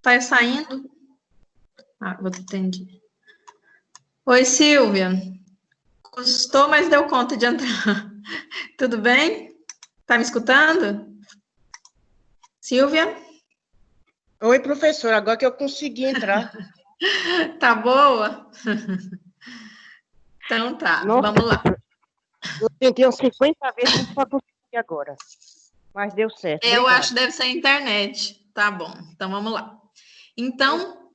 tá saindo? Entendi. Oi, Silvia. Custou, mas deu conta de entrar. Tudo bem? Tá me escutando? Silvia? Oi, professora, agora que eu consegui entrar. Tá boa? Então tá, Nossa, vamos lá. Eu tentei umas 50 vezes para conseguir agora. Mas deu certo. Eu acho que deve ser a internet. Tá bom, então vamos lá. Então,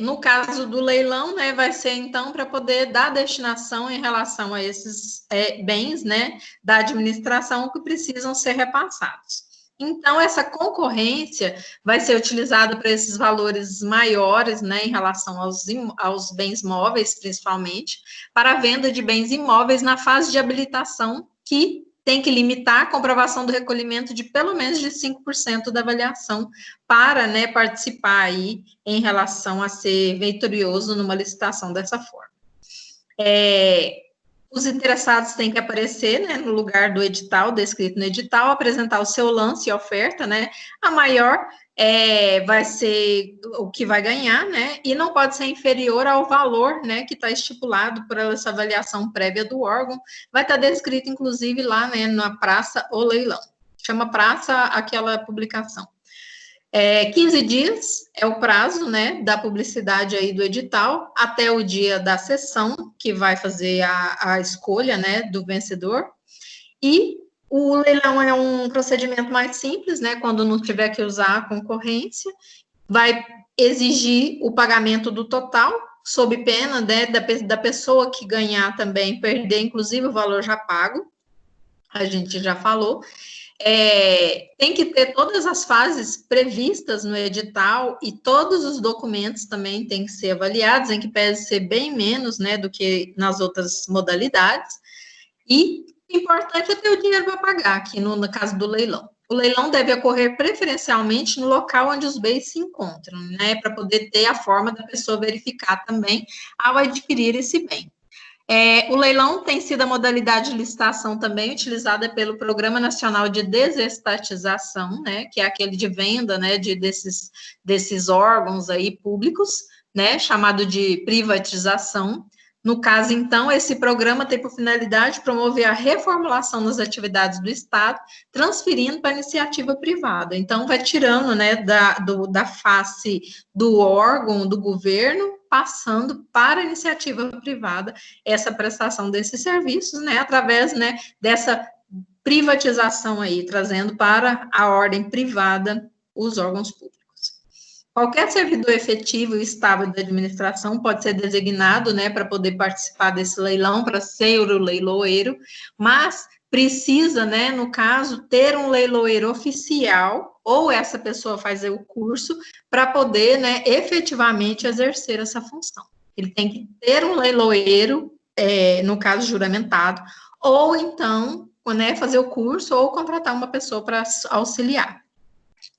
no caso do leilão, né, vai ser então para poder dar destinação em relação a esses bens, né, da administração que precisam ser repassados. Então, essa concorrência vai ser utilizada para esses valores maiores, né, em relação aos bens móveis, principalmente, para a venda de bens imóveis na fase de habilitação, que tem que limitar a comprovação do recolhimento de pelo menos de 5% da avaliação para, né, participar aí em relação a ser vitorioso numa licitação dessa forma. Os interessados têm que aparecer, né, no lugar do edital, descrito no edital, apresentar o seu lance e oferta, né, a maior vai ser o que vai ganhar, né? E não pode ser inferior ao valor, né, que está estipulado por essa avaliação prévia do órgão. Vai estar descrito, inclusive, lá, né, na praça ou leilão. Chama praça aquela publicação. 15 dias é o prazo, né, da publicidade aí do edital, até o dia da sessão, que vai fazer a escolha, né, do vencedor. E o leilão é um procedimento mais simples, né, quando não tiver que usar a concorrência, vai exigir o pagamento do total, sob pena, né, da pessoa que ganhar também perder, inclusive, o valor já pago, a gente já falou. Tem que ter todas as fases previstas no edital e todos os documentos também têm que ser avaliados, em que pese ser bem menos, né, do que nas outras modalidades. E o importante é ter o dinheiro para pagar, aqui no caso do leilão. O leilão deve ocorrer preferencialmente no local onde os bens se encontram, né, para poder ter a forma da pessoa verificar também ao adquirir esse bem. O leilão tem sido a modalidade de licitação também utilizada pelo Programa Nacional de Desestatização, né, que é aquele de venda, né, desses órgãos aí públicos, né, chamado de privatização. No caso, então, esse programa tem por finalidade promover a reformulação das atividades do Estado, transferindo para a iniciativa privada. Então, vai tirando, né, da face do órgão, do governo, passando para a iniciativa privada essa prestação desses serviços, né, através, né, dessa privatização aí, trazendo para a ordem privada os órgãos públicos. Qualquer servidor efetivo e estável da administração pode ser designado, né, para poder participar desse leilão, para ser o leiloeiro, mas precisa, né, no caso, ter um leiloeiro oficial, ou essa pessoa fazer o curso, para poder, né, efetivamente exercer essa função. Ele tem que ter um leiloeiro, no caso, juramentado, ou então, né, fazer o curso, ou contratar uma pessoa para auxiliar.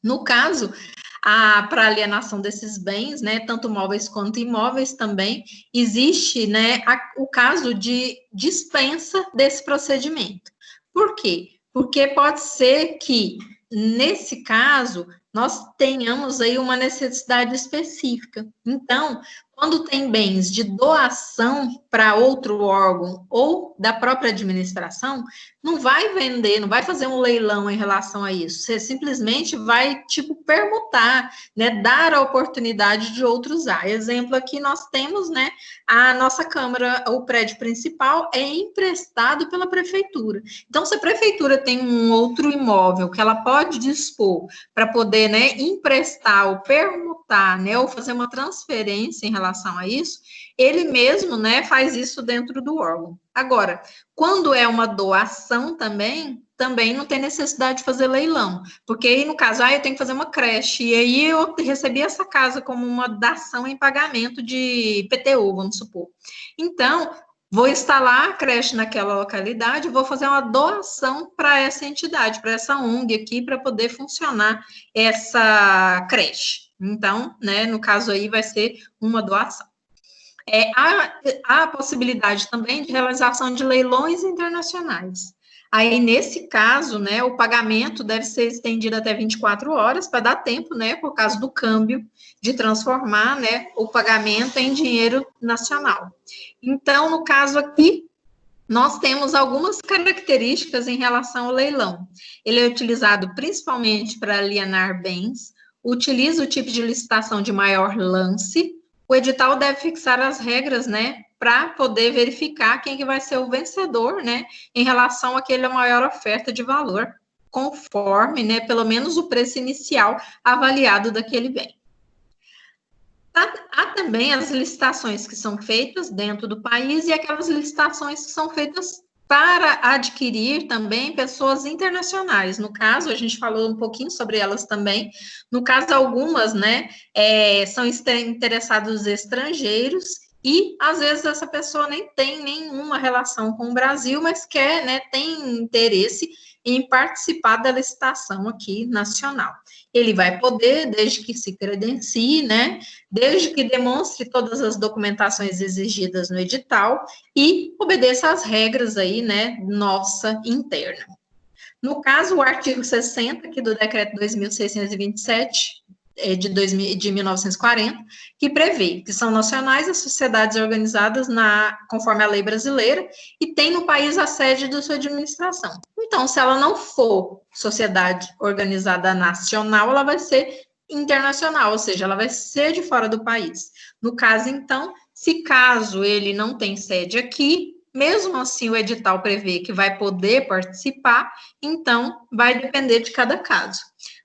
No caso, para alienação desses bens, né, tanto móveis quanto imóveis também, existe, né, o caso de dispensa desse procedimento. Por quê? Porque pode ser que, nesse caso, nós tenhamos aí uma necessidade específica. Então, quando tem bens de doação para outro órgão ou da própria administração, não vai vender, não vai fazer um leilão em relação a isso. Você simplesmente vai, tipo, permutar, né, dar a oportunidade de outro usar. Exemplo aqui, nós temos, né, a nossa Câmara, o prédio principal é emprestado pela Prefeitura. Então, se a Prefeitura tem um outro imóvel que ela pode dispor para poder, né, emprestar ou permutar, né, ou fazer uma transferência em relação a isso, ele mesmo, né, faz isso dentro do órgão. Agora, quando é uma doação também não tem necessidade de fazer leilão, porque aí, no caso, eu tenho que fazer uma creche, e aí eu recebi essa casa como uma dação em pagamento de PTU, vamos supor. Então, vou instalar a creche naquela localidade, vou fazer uma doação para essa entidade, para essa ONG aqui, para poder funcionar essa creche. Então, né, no caso aí, vai ser uma doação. Há a possibilidade também de realização de leilões internacionais. Aí, nesse caso, né, o pagamento deve ser estendido até 24 horas, para dar tempo, né, por causa do câmbio, de transformar, né, o pagamento em dinheiro nacional. Então, no caso aqui, nós temos algumas características em relação ao leilão. Ele é utilizado principalmente para alienar bens, utiliza o tipo de licitação de maior lance. O edital deve fixar as regras, né, para poder verificar quem que vai ser o vencedor, né, em relação àquela maior oferta de valor, conforme, né, pelo menos o preço inicial avaliado daquele bem. Há também as licitações que são feitas dentro do país e aquelas licitações que são feitas para adquirir também pessoas internacionais. No caso, a gente falou um pouquinho sobre elas também. No caso, algumas, né, são interessados estrangeiros e, às vezes, essa pessoa nem tem nenhuma relação com o Brasil, mas quer, né, tem interesse em participar da licitação aqui nacional. Ele vai poder, desde que se credencie, né, desde que demonstre todas as documentações exigidas no edital e obedeça às regras aí, né, nossa interna. No caso, o artigo 60 aqui do decreto 2627, de 1940, que prevê que são nacionais as sociedades organizadas conforme a lei brasileira e tem no país a sede da sua administração. Então, se ela não for sociedade organizada nacional, ela vai ser internacional, ou seja, ela vai ser de fora do país. No caso, então, se caso ele não tem sede aqui, mesmo assim o edital prevê que vai poder participar, então vai depender de cada caso.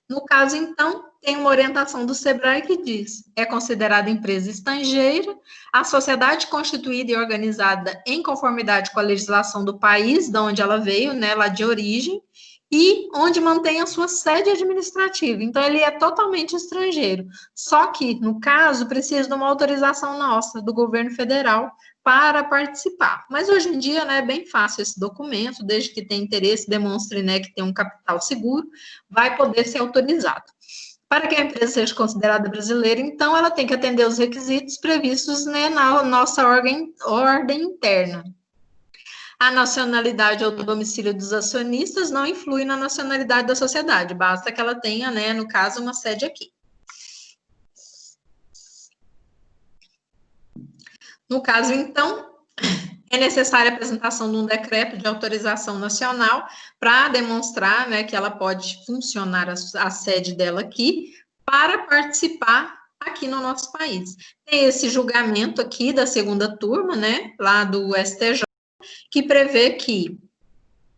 No caso, então, tem uma orientação do SEBRAE que diz: é considerada empresa estrangeira a sociedade constituída e organizada em conformidade com a legislação do país de onde ela veio, né, lá de origem, e onde mantém a sua sede administrativa. Então, ele é totalmente estrangeiro. Só que, no caso, precisa de uma autorização nossa, do governo federal, para participar. Mas hoje em dia, né, é bem fácil esse documento, desde que tenha interesse, demonstre, né, que tem um capital seguro, vai poder ser autorizado. Para que a empresa seja considerada brasileira, então, ela tem que atender os requisitos previstos, né, na nossa ordem interna. A nacionalidade ou do domicílio dos acionistas não influi na nacionalidade da sociedade, basta que ela tenha, né, no caso, uma sede aqui. No caso, então, é necessária a apresentação de um decreto de autorização nacional para demonstrar, né, que ela pode funcionar a sede dela aqui para participar aqui no nosso país. Tem esse julgamento aqui da segunda turma, né, lá do STJ, que prevê que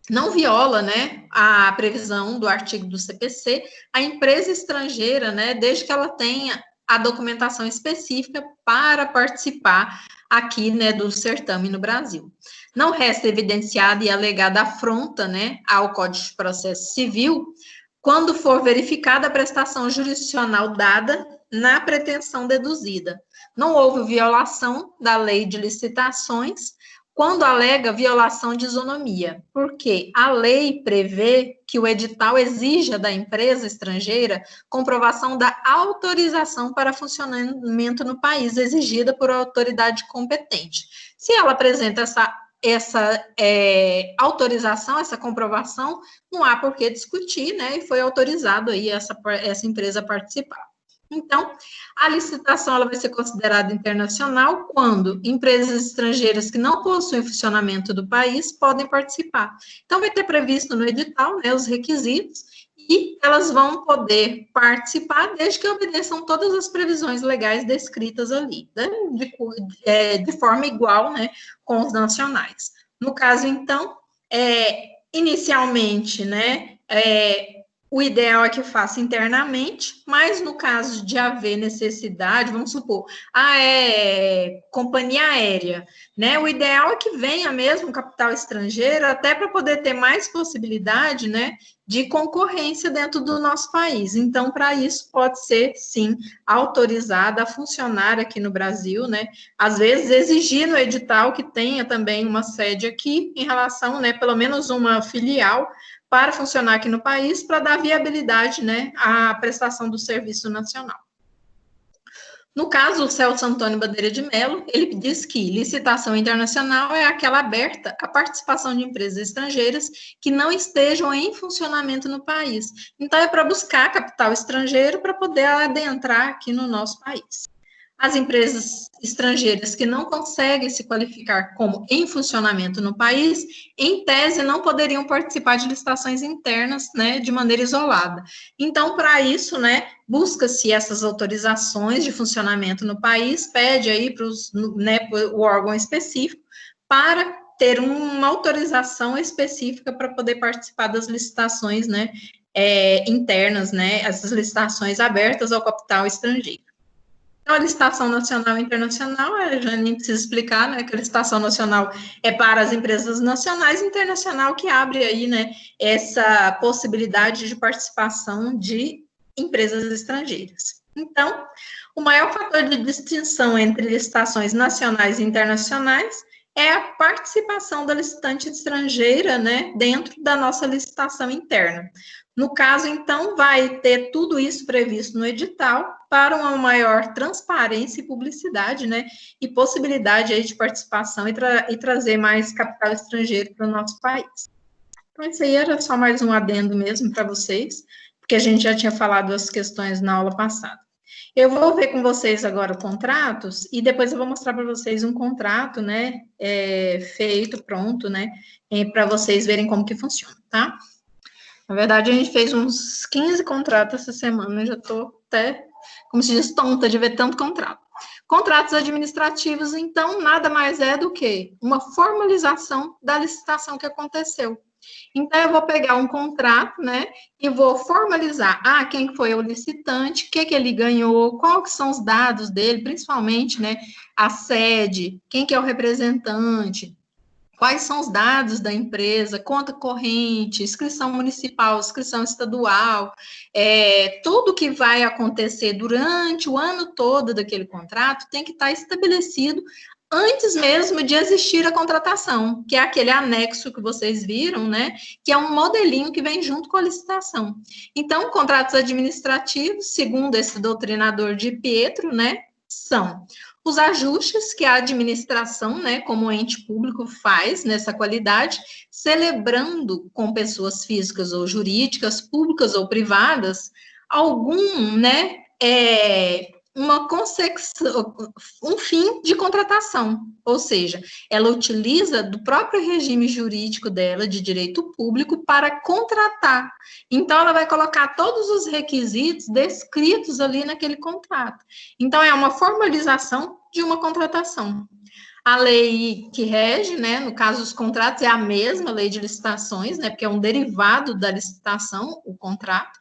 não viola, né, a previsão do artigo do CPC, a empresa estrangeira, né, desde que ela tenha a documentação específica para participar aqui, né, do certame no Brasil. Não resta evidenciada e alegada afronta, né, ao Código de Processo Civil, quando for verificada a prestação jurisdicional dada na pretensão deduzida. Não houve violação da lei de licitações, quando alega violação de isonomia, porque a lei prevê que o edital exija da empresa estrangeira comprovação da autorização para funcionamento no país exigida por autoridade competente. Se ela apresenta essa autorização, essa comprovação, não há por que discutir, né? E foi autorizado aí essa empresa a participar. Então, a licitação ela vai ser considerada internacional quando empresas estrangeiras que não possuem funcionamento do país podem participar. Então, vai ter previsto no edital, né, os requisitos e elas vão poder participar desde que obedeçam todas as previsões legais descritas ali, né, de forma igual, né, com os nacionais. No caso, então, inicialmente, né, o ideal é que faça internamente, mas no caso de haver necessidade, vamos supor, companhia aérea, né? O ideal é que venha mesmo capital estrangeiro, até para poder ter mais possibilidade, né, de concorrência dentro do nosso país. Então, para isso, pode ser, sim, autorizada a funcionar aqui no Brasil, né? Às vezes, exigir no edital que tenha também uma sede aqui, em relação, né, pelo menos uma filial, para funcionar aqui no país, para dar viabilidade, né, à prestação do serviço nacional. No caso, o Celso Antônio Bandeira de Mello, ele diz que licitação internacional é aquela aberta à participação de empresas estrangeiras que não estejam em funcionamento no país. Então, é para buscar capital estrangeiro para poder adentrar aqui no nosso país. As empresas estrangeiras que não conseguem se qualificar como em funcionamento no país, em tese, não poderiam participar de licitações internas, né, de maneira isolada. Então, para isso, né, busca-se essas autorizações de funcionamento no país, pede aí para o órgão específico para ter uma autorização específica para poder participar das licitações, né, internas, né, essas licitações abertas ao capital estrangeiro. Então, a licitação nacional e internacional, eu já nem preciso explicar, né, que a licitação nacional é para as empresas nacionais, e internacional que abre aí, né, essa possibilidade de participação de empresas estrangeiras. Então, o maior fator de distinção entre licitações nacionais e internacionais é a participação da licitante estrangeira, né, dentro da nossa licitação interna. No caso, então, vai ter tudo isso previsto no edital para uma maior transparência e publicidade, né, e possibilidade aí de participação e trazer mais capital estrangeiro para o nosso país. Então, isso aí era só mais um adendo mesmo para vocês, porque a gente já tinha falado as questões na aula passada. Eu vou ver com vocês agora contratos e depois eu vou mostrar para vocês um contrato, né, feito, pronto, né, para vocês verem como que funciona, tá? Na verdade, a gente fez uns 15 contratos essa semana, já estou até, como se diz, tonta de ver tanto contrato. Contratos administrativos, então, nada mais é do que uma formalização da licitação que aconteceu. Então, eu vou pegar um contrato, né, e vou formalizar, quem foi o licitante, o que ele ganhou, quais são os dados dele, principalmente, né, a sede, quem que é o representante, quais são os dados da empresa, conta corrente, inscrição municipal, inscrição estadual, tudo que vai acontecer durante o ano todo daquele contrato tem que estar estabelecido antes mesmo de existir a contratação, que é aquele anexo que vocês viram, né, que é um modelinho que vem junto com a licitação. Então, contratos administrativos, segundo esse doutrinador de Pietro, né, são os ajustes que a administração, né, como ente público faz nessa qualidade, celebrando com pessoas físicas ou jurídicas, públicas ou privadas, algum, né, uma consecução, um fim de contratação, ou seja, ela utiliza do próprio regime jurídico dela, de direito público, para contratar. Então, ela vai colocar todos os requisitos descritos ali naquele contrato. Então, é uma formalização de uma contratação. A lei que rege, né, no caso dos contratos, é a mesma lei de licitações, né, porque é um derivado da licitação, o contrato,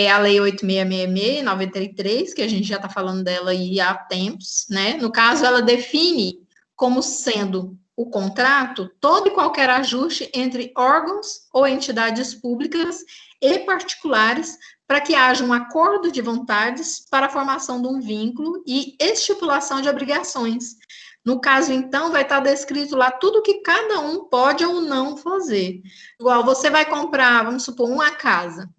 a Lei 8666, 93, que a gente já está falando dela aí há tempos, né? No caso, ela define como sendo o contrato todo e qualquer ajuste entre órgãos ou entidades públicas e particulares para que haja um acordo de vontades para a formação de um vínculo e estipulação de obrigações. No caso, então, vai estar descrito lá tudo que cada um pode ou não fazer. Igual, você vai comprar, vamos supor, uma casa.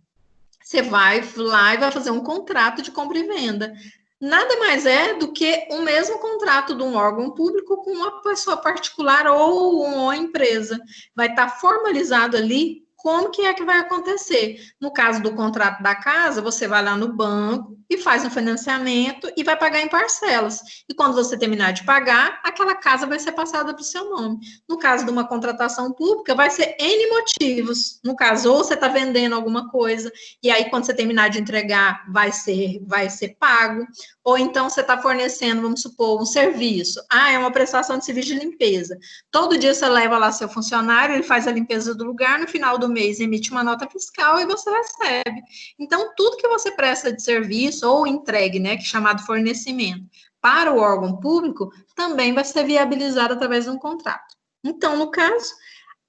Você vai lá e vai fazer um contrato de compra e venda. Nada mais é do que o mesmo contrato de um órgão público com uma pessoa particular ou uma empresa. Vai estar formalizado ali como que é que vai acontecer. No caso do contrato da casa, você vai lá no banco e faz um financiamento e vai pagar em parcelas. E quando você terminar de pagar, aquela casa vai ser passada para o seu nome. No caso de uma contratação pública, vai ser N motivos. No caso, ou você está vendendo alguma coisa, e aí quando você terminar de entregar, vai ser pago. Ou então você está fornecendo, vamos supor, um serviço. É uma prestação de serviço de limpeza. Todo dia você leva lá seu funcionário, ele faz a limpeza do lugar, no final do mês emite uma nota fiscal e você recebe. Então, tudo que você presta de serviço ou entregue, né, que é chamado fornecimento, para o órgão público, também vai ser viabilizado através de um contrato. Então, no caso,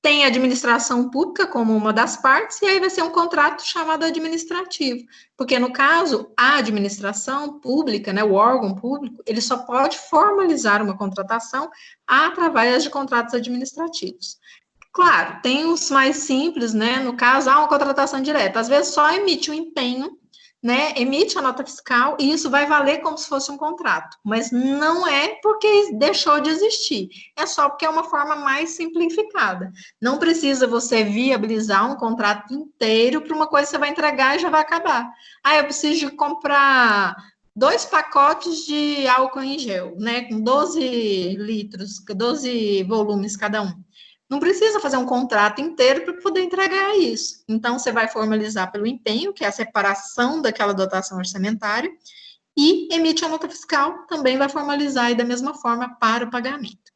tem a administração pública como uma das partes, e aí vai ser um contrato chamado administrativo, porque, no caso, a administração pública, né, o órgão público, ele só pode formalizar uma contratação através de contratos administrativos. Claro, tem os mais simples, né, no caso, uma contratação direta, às vezes só emite um empenho, né, emite a nota fiscal, e isso vai valer como se fosse um contrato, mas não é porque deixou de existir, é só porque é uma forma mais simplificada. Não precisa você viabilizar um contrato inteiro para uma coisa que você vai entregar e já vai acabar. Eu preciso de comprar 2 pacotes de álcool em gel, né, com 12 litros, 12 volumes cada um. Não precisa fazer um contrato inteiro para poder entregar isso. Então, você vai formalizar pelo empenho, que é a separação daquela dotação orçamentária, e emite a nota fiscal, também vai formalizar e da mesma forma para o pagamento.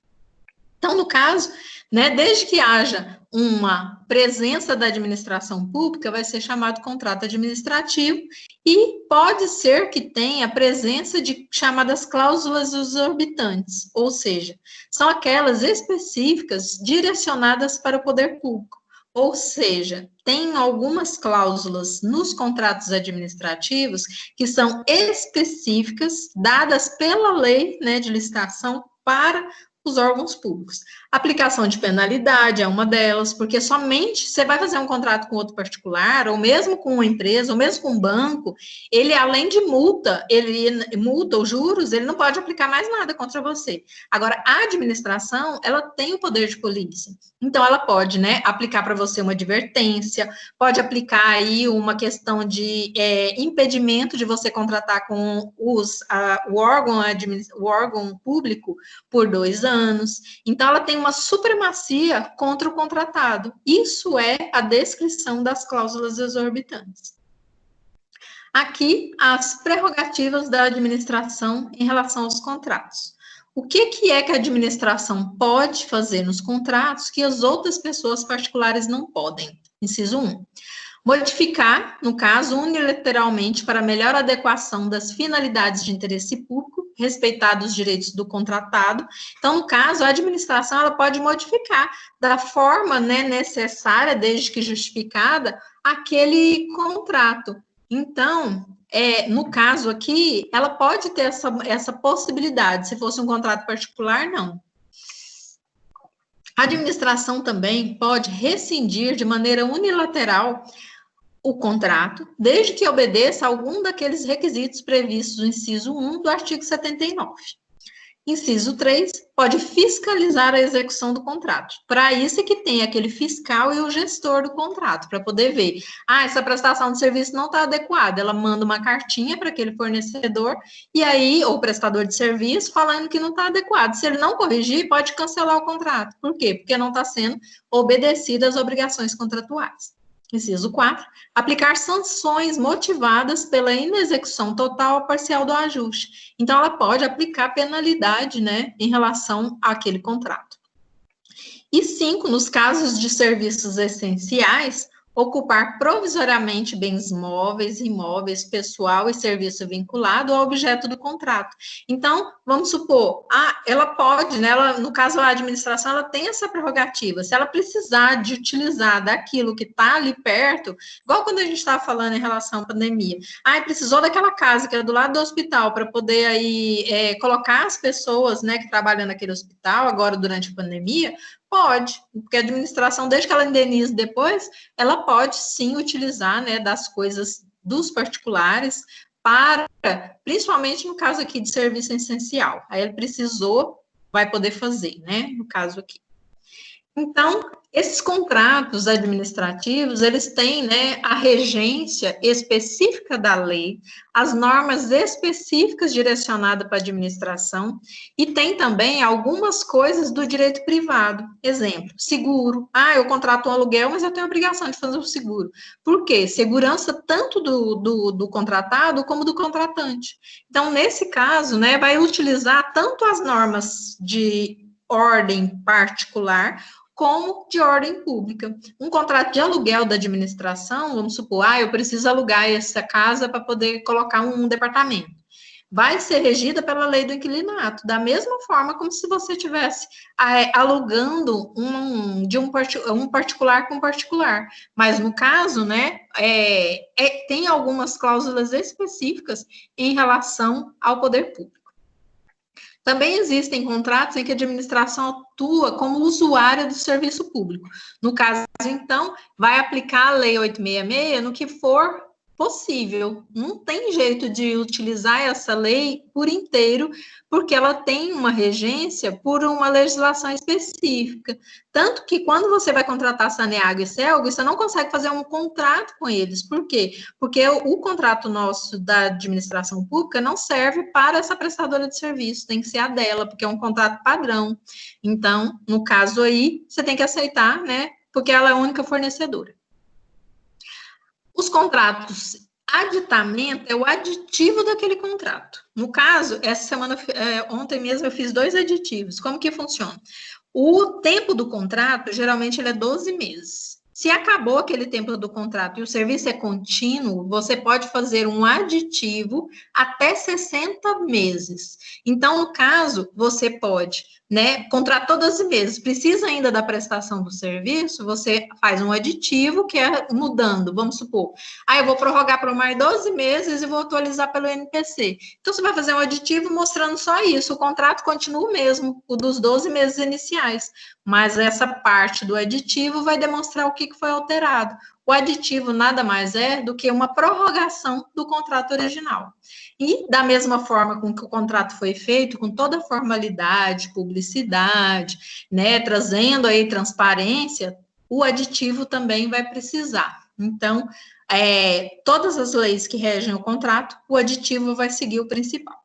Então, no caso, né, desde que haja uma presença da administração pública, vai ser chamado contrato administrativo, e pode ser que tenha a presença de chamadas cláusulas exorbitantes, ou seja, são aquelas específicas direcionadas para o poder público. Ou seja, tem algumas cláusulas nos contratos administrativos que são específicas, dadas pela lei, né, de licitação para os órgãos públicos. Aplicação de penalidade é uma delas, porque somente você vai fazer um contrato com outro particular, ou mesmo com uma empresa, ou mesmo com um banco, ele, além de multa, ou juros, ele não pode aplicar mais nada contra você. Agora, a administração, ela tem o poder de polícia. Então, ela pode, né, aplicar para você uma advertência, pode aplicar aí uma questão de impedimento de você contratar com o órgão público por 2 anos. Então, ela tem uma supremacia contra o contratado. Isso é a descrição das cláusulas exorbitantes. Aqui, as prerrogativas da administração em relação aos contratos. O que é que a administração pode fazer nos contratos que as outras pessoas particulares não podem? Inciso 1. Modificar, no caso, unilateralmente para melhor adequação das finalidades de interesse público, respeitados os direitos do contratado. Então, no caso, a administração ela pode modificar da forma, né, necessária, desde que justificada, aquele contrato. Então, no caso aqui, ela pode ter essa possibilidade. Se fosse um contrato particular, não. A administração também pode rescindir de maneira unilateral o contrato, desde que obedeça a algum daqueles requisitos previstos no inciso 1 do artigo 79. Inciso 3, pode fiscalizar a execução do contrato. Para isso é que tem aquele fiscal e o gestor do contrato, para poder ver, essa prestação de serviço não está adequada, ela manda uma cartinha para aquele fornecedor, e aí, ou prestador de serviço, falando que não está adequado. Se ele não corrigir, pode cancelar o contrato. Por quê? Porque não está sendo obedecidas as obrigações contratuais. Inciso 4, aplicar sanções motivadas pela inexecução total ou parcial do ajuste. Então, ela pode aplicar penalidade, né, em relação àquele contrato. E 5, nos casos de serviços essenciais, ocupar provisoriamente bens móveis, imóveis, pessoal e serviço vinculado ao objeto do contrato. Então, vamos supor, ela pode, né, no caso a administração, ela tem essa prerrogativa, se ela precisar de utilizar daquilo que está ali perto, igual quando a gente estava falando em relação à pandemia, precisou daquela casa que é do lado do hospital para poder aí colocar as pessoas, né, que trabalham naquele hospital agora durante a pandemia. Pode, porque a administração, desde que ela indenize depois, ela pode sim utilizar, né, das coisas dos particulares para, principalmente no caso aqui de serviço essencial. Aí ele precisou, vai poder fazer, né, no caso aqui. Então, esses contratos administrativos, eles têm, né, a regência específica da lei, as normas específicas direcionadas para a administração, e tem também algumas coisas do direito privado. Exemplo, seguro. Eu contrato um aluguel, mas eu tenho a obrigação de fazer o seguro. Por quê? Segurança tanto do contratado como do contratante. Então, nesse caso, né, vai utilizar tanto as normas de ordem particular, como de ordem pública. Um contrato de aluguel da administração, vamos supor, eu preciso alugar essa casa para poder colocar um departamento. Vai ser regida pela lei do inquilinato, da mesma forma como se você estivesse alugando um particular com particular. Mas, no caso, né, tem algumas cláusulas específicas em relação ao poder público. Também existem contratos em que a administração atua como usuária do serviço público. No caso, então, vai aplicar a Lei 866 no que for possível. Não tem jeito de utilizar essa lei por inteiro, porque ela tem uma regência por uma legislação específica. Tanto que quando você vai contratar Saneago e Celgo, você não consegue fazer um contrato com eles. Por quê? Porque o contrato nosso da administração pública não serve para essa prestadora de serviço, tem que ser a dela, porque é um contrato padrão. Então, no caso aí, você tem que aceitar, né? Porque ela é a única fornecedora. Os contratos, aditamento é o aditivo daquele contrato. No caso, essa semana, ontem mesmo eu fiz 2 aditivos. Como que funciona? O tempo do contrato, geralmente, ele é 12 meses. Se acabou aquele tempo do contrato e o serviço é contínuo, você pode fazer um aditivo até 60 meses. Então, no caso, você pode, né, contratar 12 meses, precisa ainda da prestação do serviço, você faz um aditivo que é mudando, vamos supor, eu vou prorrogar por mais 12 meses e vou atualizar pelo NPC. Então, você vai fazer um aditivo mostrando só isso, o contrato continua o mesmo, o dos 12 meses iniciais, mas essa parte do aditivo vai demonstrar o que foi alterado. O aditivo nada mais é do que uma prorrogação do contrato original. E, da mesma forma com que o contrato foi feito, com toda a formalidade, publicidade, né, trazendo aí transparência, o aditivo também vai precisar. Então, todas as leis que regem o contrato, o aditivo vai seguir o principal.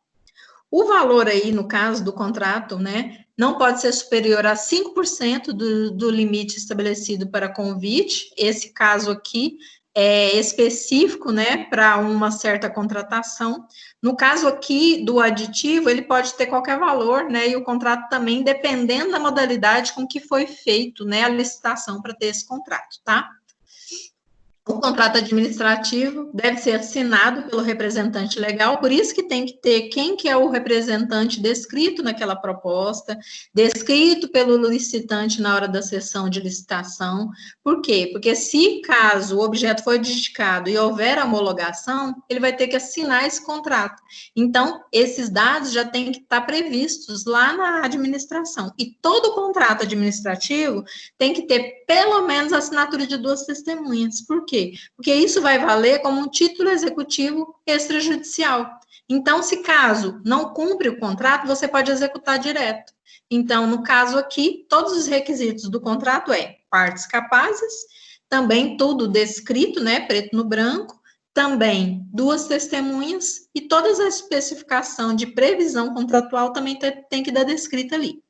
O valor aí, no caso do contrato, né, não pode ser superior a 5% do limite estabelecido para convite. Esse caso aqui é específico, né, para uma certa contratação. No caso aqui do aditivo, ele pode ter qualquer valor, né, e o contrato também, dependendo da modalidade com que foi feito, né, a licitação para ter esse contrato, tá? O contrato administrativo deve ser assinado pelo representante legal, por isso que tem que ter quem que é o representante descrito naquela proposta, descrito pelo licitante na hora da sessão de licitação. Por quê? Porque se caso o objeto for adjudicado e houver homologação, ele vai ter que assinar esse contrato. Então, esses dados já têm que estar previstos lá na administração. E todo contrato administrativo tem que ter pelo menos a assinatura de 2 testemunhas. Por quê? Porque isso vai valer como um título executivo extrajudicial. Então, se caso não cumpre o contrato, você pode executar direto. Então, no caso aqui, todos os requisitos do contrato partes capazes, também tudo descrito, né, preto no branco, também 2 testemunhas e toda a especificação de previsão contratual também tem que dar descrita ali.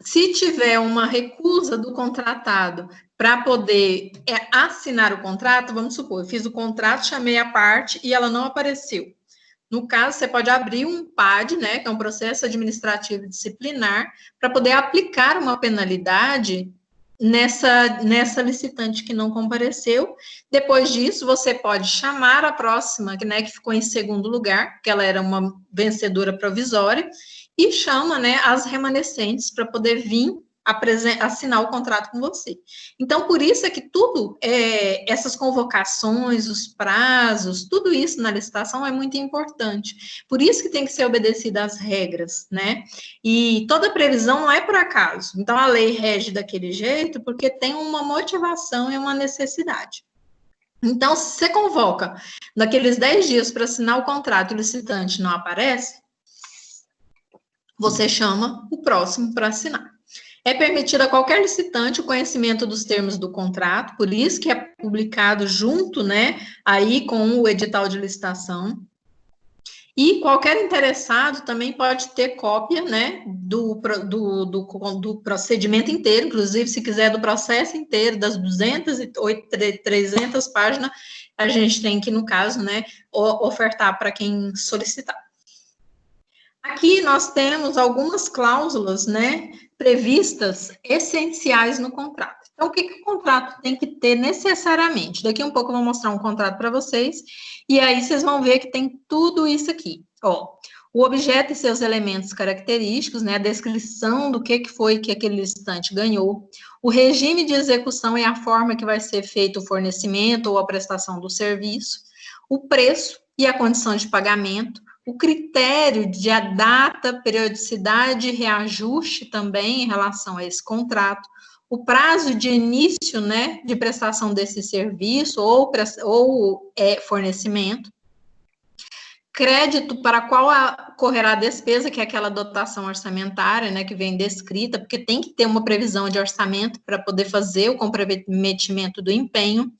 Se tiver uma recusa do contratado para poder assinar o contrato, vamos supor, eu fiz o contrato, chamei a parte e ela não apareceu. No caso, você pode abrir um PAD, né, que é um processo administrativo disciplinar, para poder aplicar uma penalidade nessa licitante que não compareceu. Depois disso, você pode chamar a próxima, né, que ficou em segundo lugar, que ela era uma vencedora provisória, e chama, né, as remanescentes para poder vir assinar o contrato com você. Então, por isso é que tudo, essas convocações, os prazos, tudo isso na licitação é muito importante. Por isso que tem que ser obedecida às regras, né? E toda previsão não é por acaso. Então, a lei rege daquele jeito porque tem uma motivação e uma necessidade. Então, se você convoca naqueles 10 dias para assinar o contrato e o licitante não aparece, você chama o próximo para assinar. É permitido a qualquer licitante o conhecimento dos termos do contrato, por isso que é publicado junto, né, aí com o edital de licitação. E qualquer interessado também pode ter cópia, né, do procedimento inteiro, inclusive, se quiser do processo inteiro, das 300 páginas, a gente tem que, no caso, né, ofertar para quem solicitar. Aqui nós temos algumas cláusulas, né, previstas essenciais no contrato. Então, o que o contrato tem que ter necessariamente? Daqui a um pouco eu vou mostrar um contrato para vocês, e aí vocês vão ver que tem tudo isso aqui. O objeto e seus elementos característicos, né, a descrição do que foi que aquele licitante ganhou, o regime de execução e a forma que vai ser feito o fornecimento ou a prestação do serviço, o preço e a condição de pagamento, o critério de a data, periodicidade e reajuste também em relação a esse contrato, o prazo de início, né, de prestação desse serviço ou fornecimento, crédito para qual correrá a despesa, que é aquela dotação orçamentária, né, que vem descrita, porque tem que ter uma previsão de orçamento para poder fazer o comprometimento do empenho,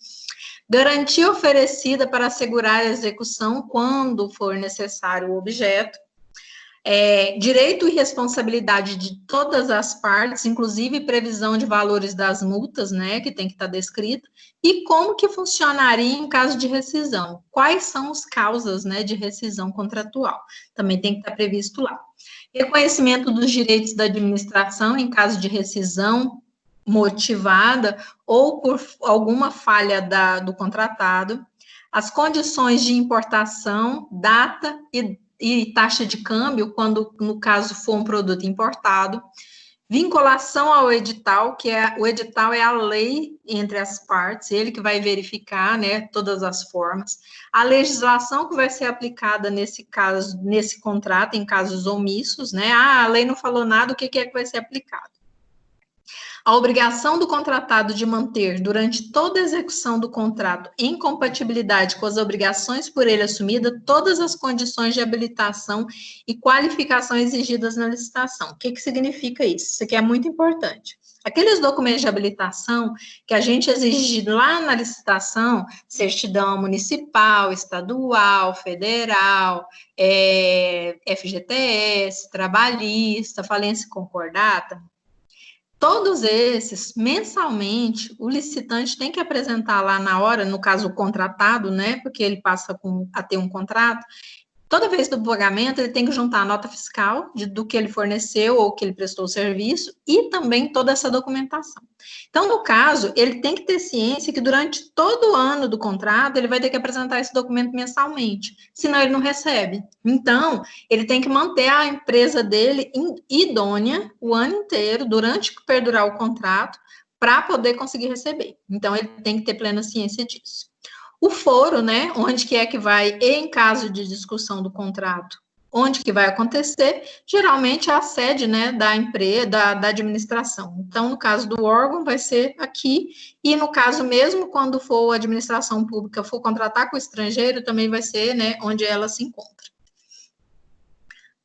garantia oferecida para assegurar a execução quando for necessário o objeto, direito e responsabilidade de todas as partes, inclusive previsão de valores das multas, né, que tem que estar descrito, e como que funcionaria em caso de rescisão, quais são as causas, né, de rescisão contratual, também tem que estar previsto lá. Reconhecimento dos direitos da administração em caso de rescisão, motivada ou por alguma falha do contratado, as condições de importação, data e taxa de câmbio, quando, no caso, for um produto importado, vinculação ao edital, o edital é a lei entre as partes, ele que vai verificar, né, todas as formas, a legislação que vai ser aplicada nesse caso, nesse contrato, em casos omissos, né, a lei não falou nada, o que é que vai ser aplicado? A obrigação do contratado de manter, durante toda a execução do contrato, em compatibilidade com as obrigações por ele assumidas, todas as condições de habilitação e qualificação exigidas na licitação. O que significa isso? Isso aqui é muito importante. Aqueles documentos de habilitação que a gente exige lá na licitação, certidão municipal, estadual, federal, FGTS, trabalhista, falência concordata, todos esses, mensalmente, o licitante tem que apresentar lá na hora, no caso o contratado, né, porque ele passa a ter um contrato, toda vez do pagamento ele tem que juntar a nota fiscal do que ele forneceu ou que ele prestou o serviço e também toda essa documentação. Então, no caso, ele tem que ter ciência que durante todo o ano do contrato ele vai ter que apresentar esse documento mensalmente, senão ele não recebe. Então, ele tem que manter a empresa dele idônea o ano inteiro, durante que perdurar o contrato, para poder conseguir receber. Então, ele tem que ter plena ciência disso. O foro, né, onde que é que vai, em caso de discussão do contrato, onde que vai acontecer, geralmente é a sede, né, da empresa, da administração. Então, no caso do órgão, vai ser aqui, e no caso mesmo, quando for a administração pública, for contratar com o estrangeiro, também vai ser, né, onde ela se encontra.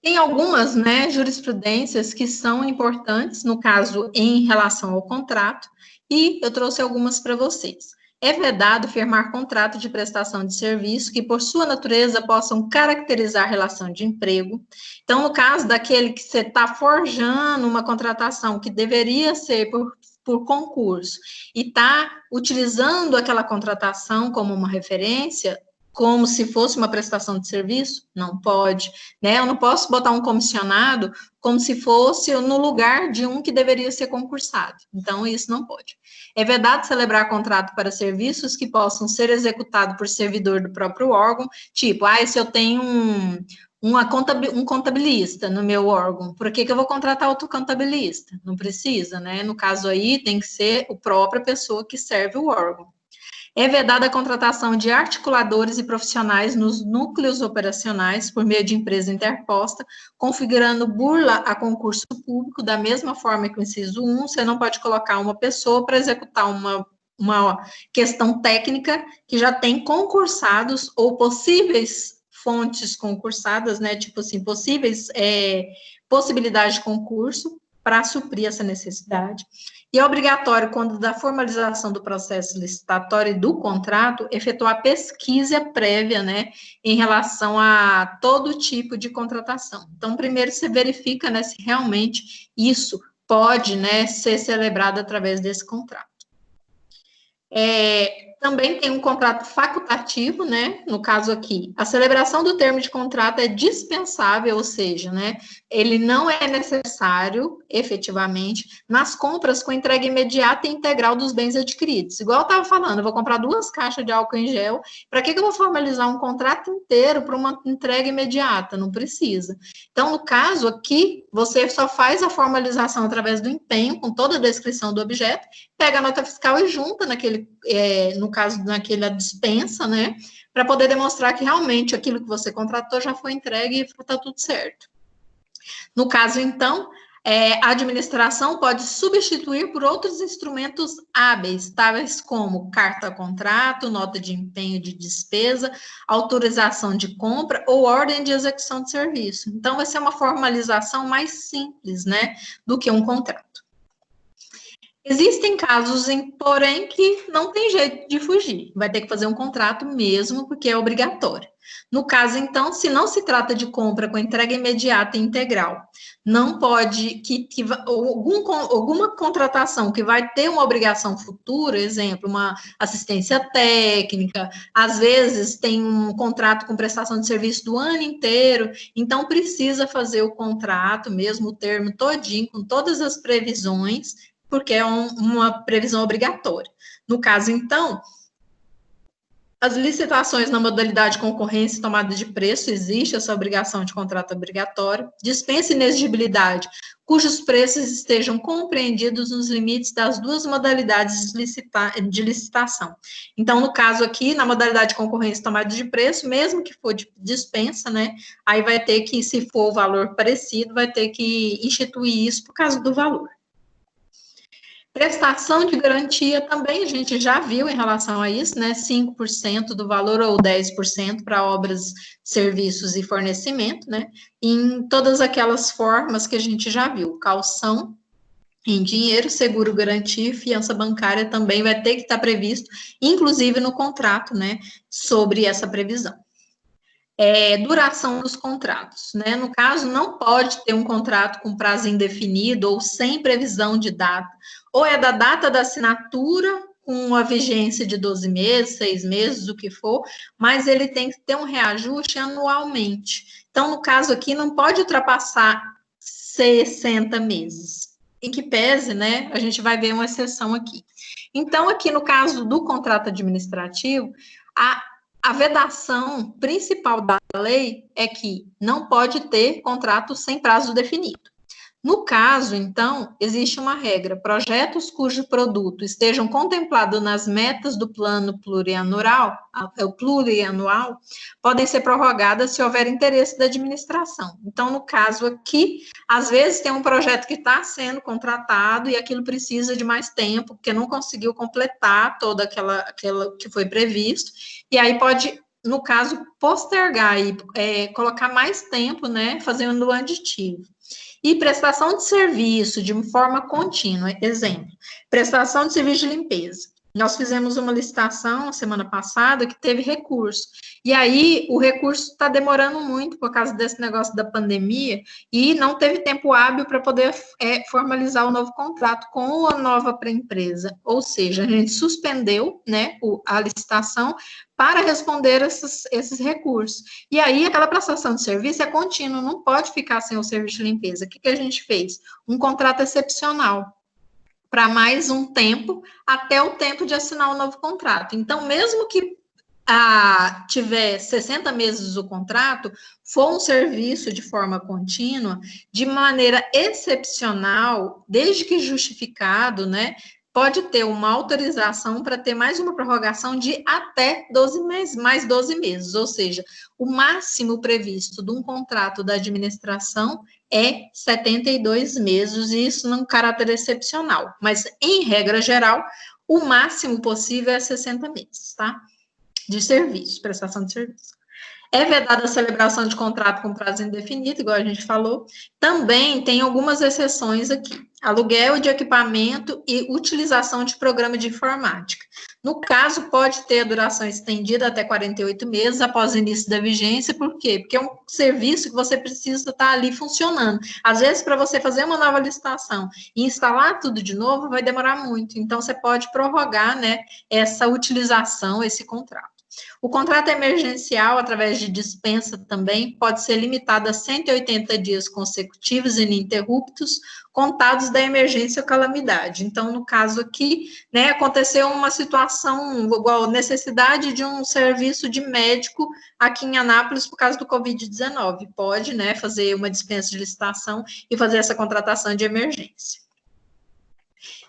Tem algumas, né, jurisprudências que são importantes, no caso, em relação ao contrato, e eu trouxe algumas para vocês. É vedado firmar contrato de prestação de serviço que, por sua natureza, possam caracterizar relação de emprego. Então, no caso daquele que você está forjando uma contratação que deveria ser por concurso e está utilizando aquela contratação como uma referência, como se fosse uma prestação de serviço, não pode, né? Eu não posso botar um comissionado como se fosse no lugar de um que deveria ser concursado. Então, isso não pode. É vedado celebrar contrato para serviços que possam ser executados por servidor do próprio órgão, tipo, se eu tenho um contabilista no meu órgão, por que eu vou contratar outro contabilista? Não precisa, né? No caso aí, tem que ser a própria pessoa que serve o órgão. É vedada a contratação de articuladores e profissionais nos núcleos operacionais por meio de empresa interposta, configurando burla a concurso público, da mesma forma que o inciso 1, você não pode colocar uma pessoa para executar uma questão técnica que já tem concursados ou possíveis fontes concursadas, né, tipo assim, possibilidade de concurso para suprir essa necessidade. E é obrigatório, quando da formalização do processo licitatório e do contrato, efetuar pesquisa prévia, né, em relação a todo tipo de contratação. Então, primeiro você verifica, né, se realmente isso pode, né, ser celebrado através desse contrato. Também tem um contrato facultativo, né, no caso aqui, a celebração do termo de contrato é dispensável, ou seja, né, ele não é necessário, efetivamente, nas compras com entrega imediata e integral dos bens adquiridos. Igual eu estava falando, eu vou comprar 2 caixas de álcool em gel, para que eu vou formalizar um contrato inteiro para uma entrega imediata? Não precisa. Então, no caso aqui, você só faz a formalização através do empenho, com toda a descrição do objeto, pega a nota fiscal e junta no caso, naquela dispensa, né, para poder demonstrar que realmente aquilo que você contratou já foi entregue e está tudo certo. No caso, então, a administração pode substituir por outros instrumentos hábeis, tais como carta-contrato, nota de empenho de despesa, autorização de compra ou ordem de execução de serviço. Então, vai ser uma formalização mais simples, né, do que um contrato. Existem casos, porém, que não tem jeito de fugir. Vai ter que fazer um contrato mesmo, porque é obrigatório. No caso, então, se não se trata de compra com entrega imediata e integral, não pode, alguma contratação que vai ter uma obrigação futura, exemplo, uma assistência técnica, às vezes tem um contrato com prestação de serviço do ano inteiro, então precisa fazer o contrato, mesmo o termo todinho, com todas as previsões, porque é uma previsão obrigatória. No caso, então, as licitações na modalidade concorrência e tomada de preço, existe essa obrigação de contrato obrigatório, dispensa inexigibilidade, cujos preços estejam compreendidos nos limites das duas modalidades de licitação. Então, no caso aqui, na modalidade de concorrência e tomada de preço, mesmo que for de dispensa, né, aí vai ter que, se for o valor parecido, vai ter que instituir isso por causa do valor. Prestação de garantia também a gente já viu em relação a isso, né? 5% do valor ou 10% para obras, serviços e fornecimento, né? Em todas aquelas formas que a gente já viu. Caução em dinheiro, seguro garantia e fiança bancária também vai ter que estar previsto, inclusive no contrato, né? Sobre essa previsão. Duração dos contratos, né? No caso, não pode ter um contrato com prazo indefinido ou sem previsão de data, ou é da data da assinatura, com uma vigência de 12 meses, 6 meses, o que for, mas ele tem que ter um reajuste anualmente. Então, no caso aqui, não pode ultrapassar 60 meses. Em que pese, né? A gente vai ver uma exceção aqui. Então, aqui no caso do contrato administrativo, a vedação principal da lei é que não pode ter contrato sem prazo definido. No caso, então, existe uma regra: projetos cujo produto estejam contemplados nas metas do plano plurianual, podem ser prorrogadas se houver interesse da administração. Então, no caso aqui, às vezes tem um projeto que está sendo contratado e aquilo precisa de mais tempo, porque não conseguiu completar toda aquela que foi previsto, e aí pode, no caso, postergar e colocar mais tempo, né, fazendo o aditivo. E prestação de serviço de forma contínua, exemplo, prestação de serviço de limpeza. Nós fizemos uma licitação semana passada que teve recurso, e aí o recurso está demorando muito por causa desse negócio da pandemia, e não teve tempo hábil para poder formalizar o novo contrato com a nova empresa, ou seja, a gente suspendeu, né, a licitação para responder esses recursos. E aí, aquela prestação de serviço é contínua, não pode ficar sem o serviço de limpeza. O que a gente fez? Um contrato excepcional, para mais um tempo, até o tempo de assinar o novo contrato. Então, mesmo que tiver 60 meses o contrato, for um serviço de forma contínua, de maneira excepcional, desde que justificado, né, pode ter uma autorização para ter mais uma prorrogação de até 12 meses, mais 12 meses, ou seja, o máximo previsto de um contrato da administração é 72 meses, e isso num caráter excepcional, mas, em regra geral, o máximo possível é 60 meses, tá? De serviço, prestação de serviço. É vedada a celebração de contrato com prazo indefinido, igual a gente falou. Também tem algumas exceções aqui: aluguel de equipamento e utilização de programa de informática. No caso, pode ter a duração estendida até 48 meses após o início da vigência. Por quê? Porque é um serviço que você precisa estar ali funcionando. Às vezes, para você fazer uma nova licitação e instalar tudo de novo, vai demorar muito. Então, você pode prorrogar, né, essa utilização, esse contrato. O contrato emergencial, através de dispensa também, pode ser limitado a 180 dias consecutivos e ininterruptos, contados da emergência ou calamidade. Então, no caso aqui, né, aconteceu uma situação igual necessidade de um serviço de médico aqui em Anápolis por causa do Covid-19. Pode, né, fazer uma dispensa de licitação e fazer essa contratação de emergência.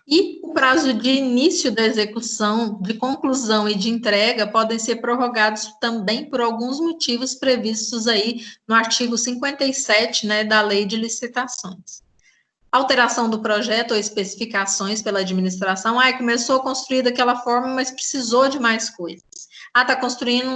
E o prazo de início da execução, de conclusão e de entrega podem ser prorrogados também por alguns motivos previstos aí no artigo 57, né, da Lei de Licitações. Alteração do projeto ou especificações pela administração. Começou a construir daquela forma, mas precisou de mais coisas. Está construindo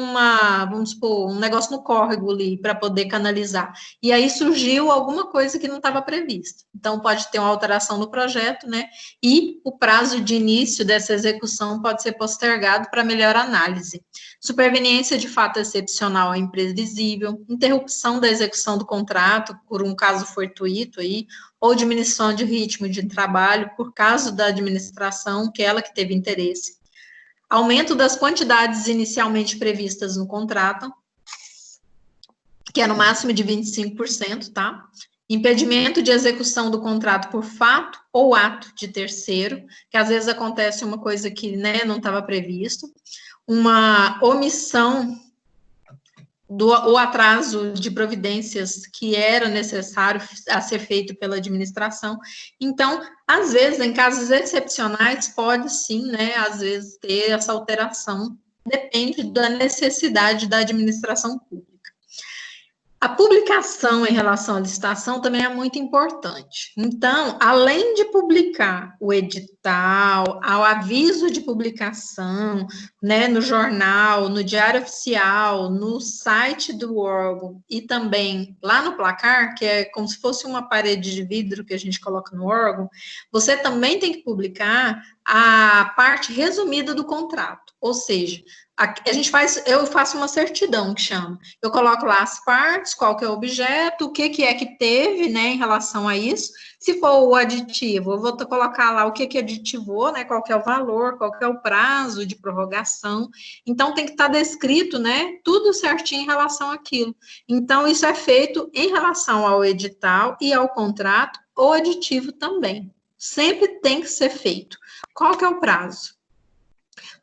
vamos supor, um negócio no córrego ali para poder canalizar. E aí surgiu alguma coisa que não estava prevista. Então, pode ter uma alteração no projeto, né? E o prazo de início dessa execução pode ser postergado para melhor análise. Superveniência de fato excepcional ou imprevisível, interrupção da execução do contrato por um caso fortuito aí, ou diminuição de ritmo de trabalho por causa da administração, que é ela que teve interesse. Aumento das quantidades inicialmente previstas no contrato, que é no máximo de 25%, tá? impedimento de execução do contrato por fato ou ato de terceiro, que às vezes acontece uma coisa que, né, não estava previsto, uma omissão o atraso de providências que era necessário a ser feito pela administração. Então, às vezes, em casos excepcionais, pode sim, né, às vezes, ter essa alteração, depende da necessidade da administração pública. A publicação em relação à licitação também é muito importante. Então, além de publicar o edital, ao aviso de publicação, né, no jornal, no Diário Oficial, no site do órgão e também lá no placar, que é como se fosse uma parede de vidro que a gente coloca no órgão, você também tem que publicar a parte resumida do contrato, ou seja, eu faço uma certidão que chama. Eu coloco lá as partes, qual que é o objeto, o que é que teve, né, em relação a isso. Se for o aditivo, eu vou colocar lá o que aditivou, né, qual que é o valor, qual que é o prazo de prorrogação. Então, tem que estar descrito, né, tudo certinho em relação àquilo. Então, isso é feito em relação ao edital e ao contrato, ou aditivo também. Sempre tem que ser feito. Qual que é o prazo?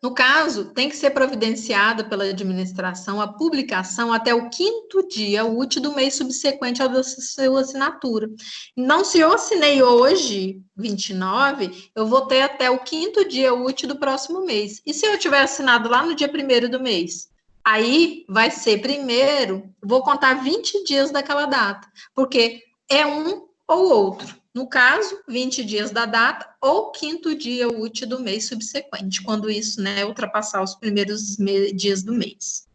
No caso, tem que ser providenciada pela administração a publicação até o 5º dia útil do mês subsequente ao da sua assinatura. Então, se eu assinei hoje, 29, eu vou ter até o 5º dia útil do próximo mês. E se eu tiver assinado lá no dia 1º do mês? Aí vai ser vou contar 20 dias daquela data, porque é um ou outro. No caso, 20 dias da data ou 5º dia útil do mês subsequente, quando isso, né, ultrapassar os primeiros dias do mês.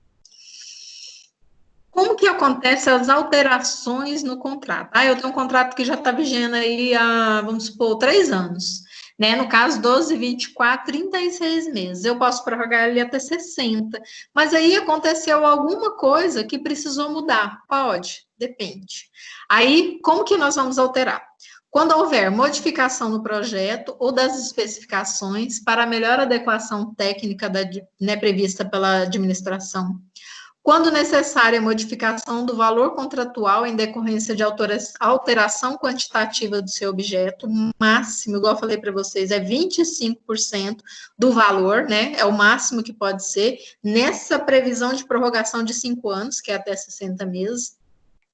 Como que acontecem as alterações no contrato? Eu tenho um contrato que já está vigendo aí há, vamos supor, 3 anos. Né? No caso, 12, 24, 36 meses. Eu posso prorrogar ele até 60. Mas aí aconteceu alguma coisa que precisou mudar. Pode, depende. Aí, como que nós vamos alterar? Quando houver modificação no projeto ou das especificações para melhor adequação técnica prevista pela administração. Quando necessária a modificação do valor contratual em decorrência de alteração quantitativa do seu objeto, máximo, igual eu falei para vocês, é 25% do valor, né? É o máximo que pode ser, nessa previsão de prorrogação de 5 anos, que é até 60 meses,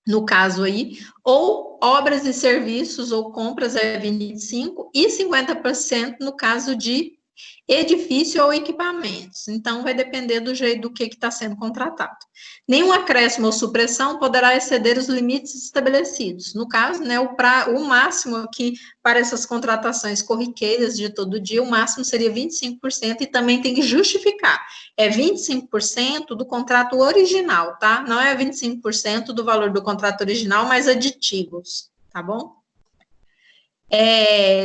no caso aí, ou obras e serviços ou compras é 25% e 50% no caso de edifício ou equipamentos. Então, vai depender do jeito do que está sendo contratado. Nenhum acréscimo ou supressão poderá exceder os limites estabelecidos. No caso, né, o máximo aqui para essas contratações corriqueiras de todo dia, o máximo seria 25% e também tem que justificar. É 25% do contrato original, tá? Não é 25% do valor do contrato original, mas aditivos, tá bom?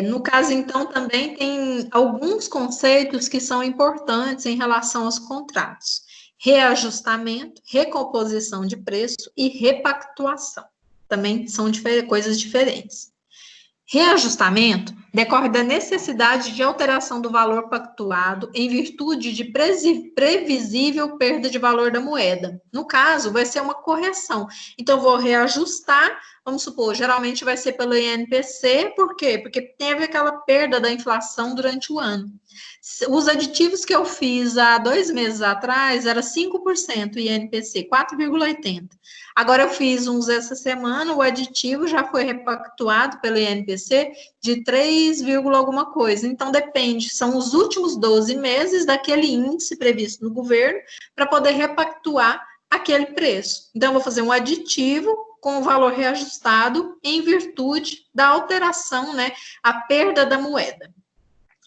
No caso, então, também tem alguns conceitos que são importantes em relação aos contratos. Reajustamento, recomposição de preço e repactuação. Também são coisas diferentes. Reajustamento decorre da necessidade de alteração do valor pactuado em virtude de previsível perda de valor da moeda. No caso, vai ser uma correção. Então, vou reajustar, vamos supor, geralmente vai ser pelo INPC, por quê? Porque teve aquela perda da inflação durante o ano. Os aditivos que eu fiz há 2 meses atrás era 5% INPC, 4,80%. Agora eu fiz uns essa semana, o aditivo já foi repactuado pelo INPC de 3, alguma coisa. Então, depende, são os últimos 12 meses daquele índice previsto no governo para poder repactuar aquele preço. Então, eu vou fazer um aditivo com o valor reajustado em virtude da alteração, né, a perda da moeda.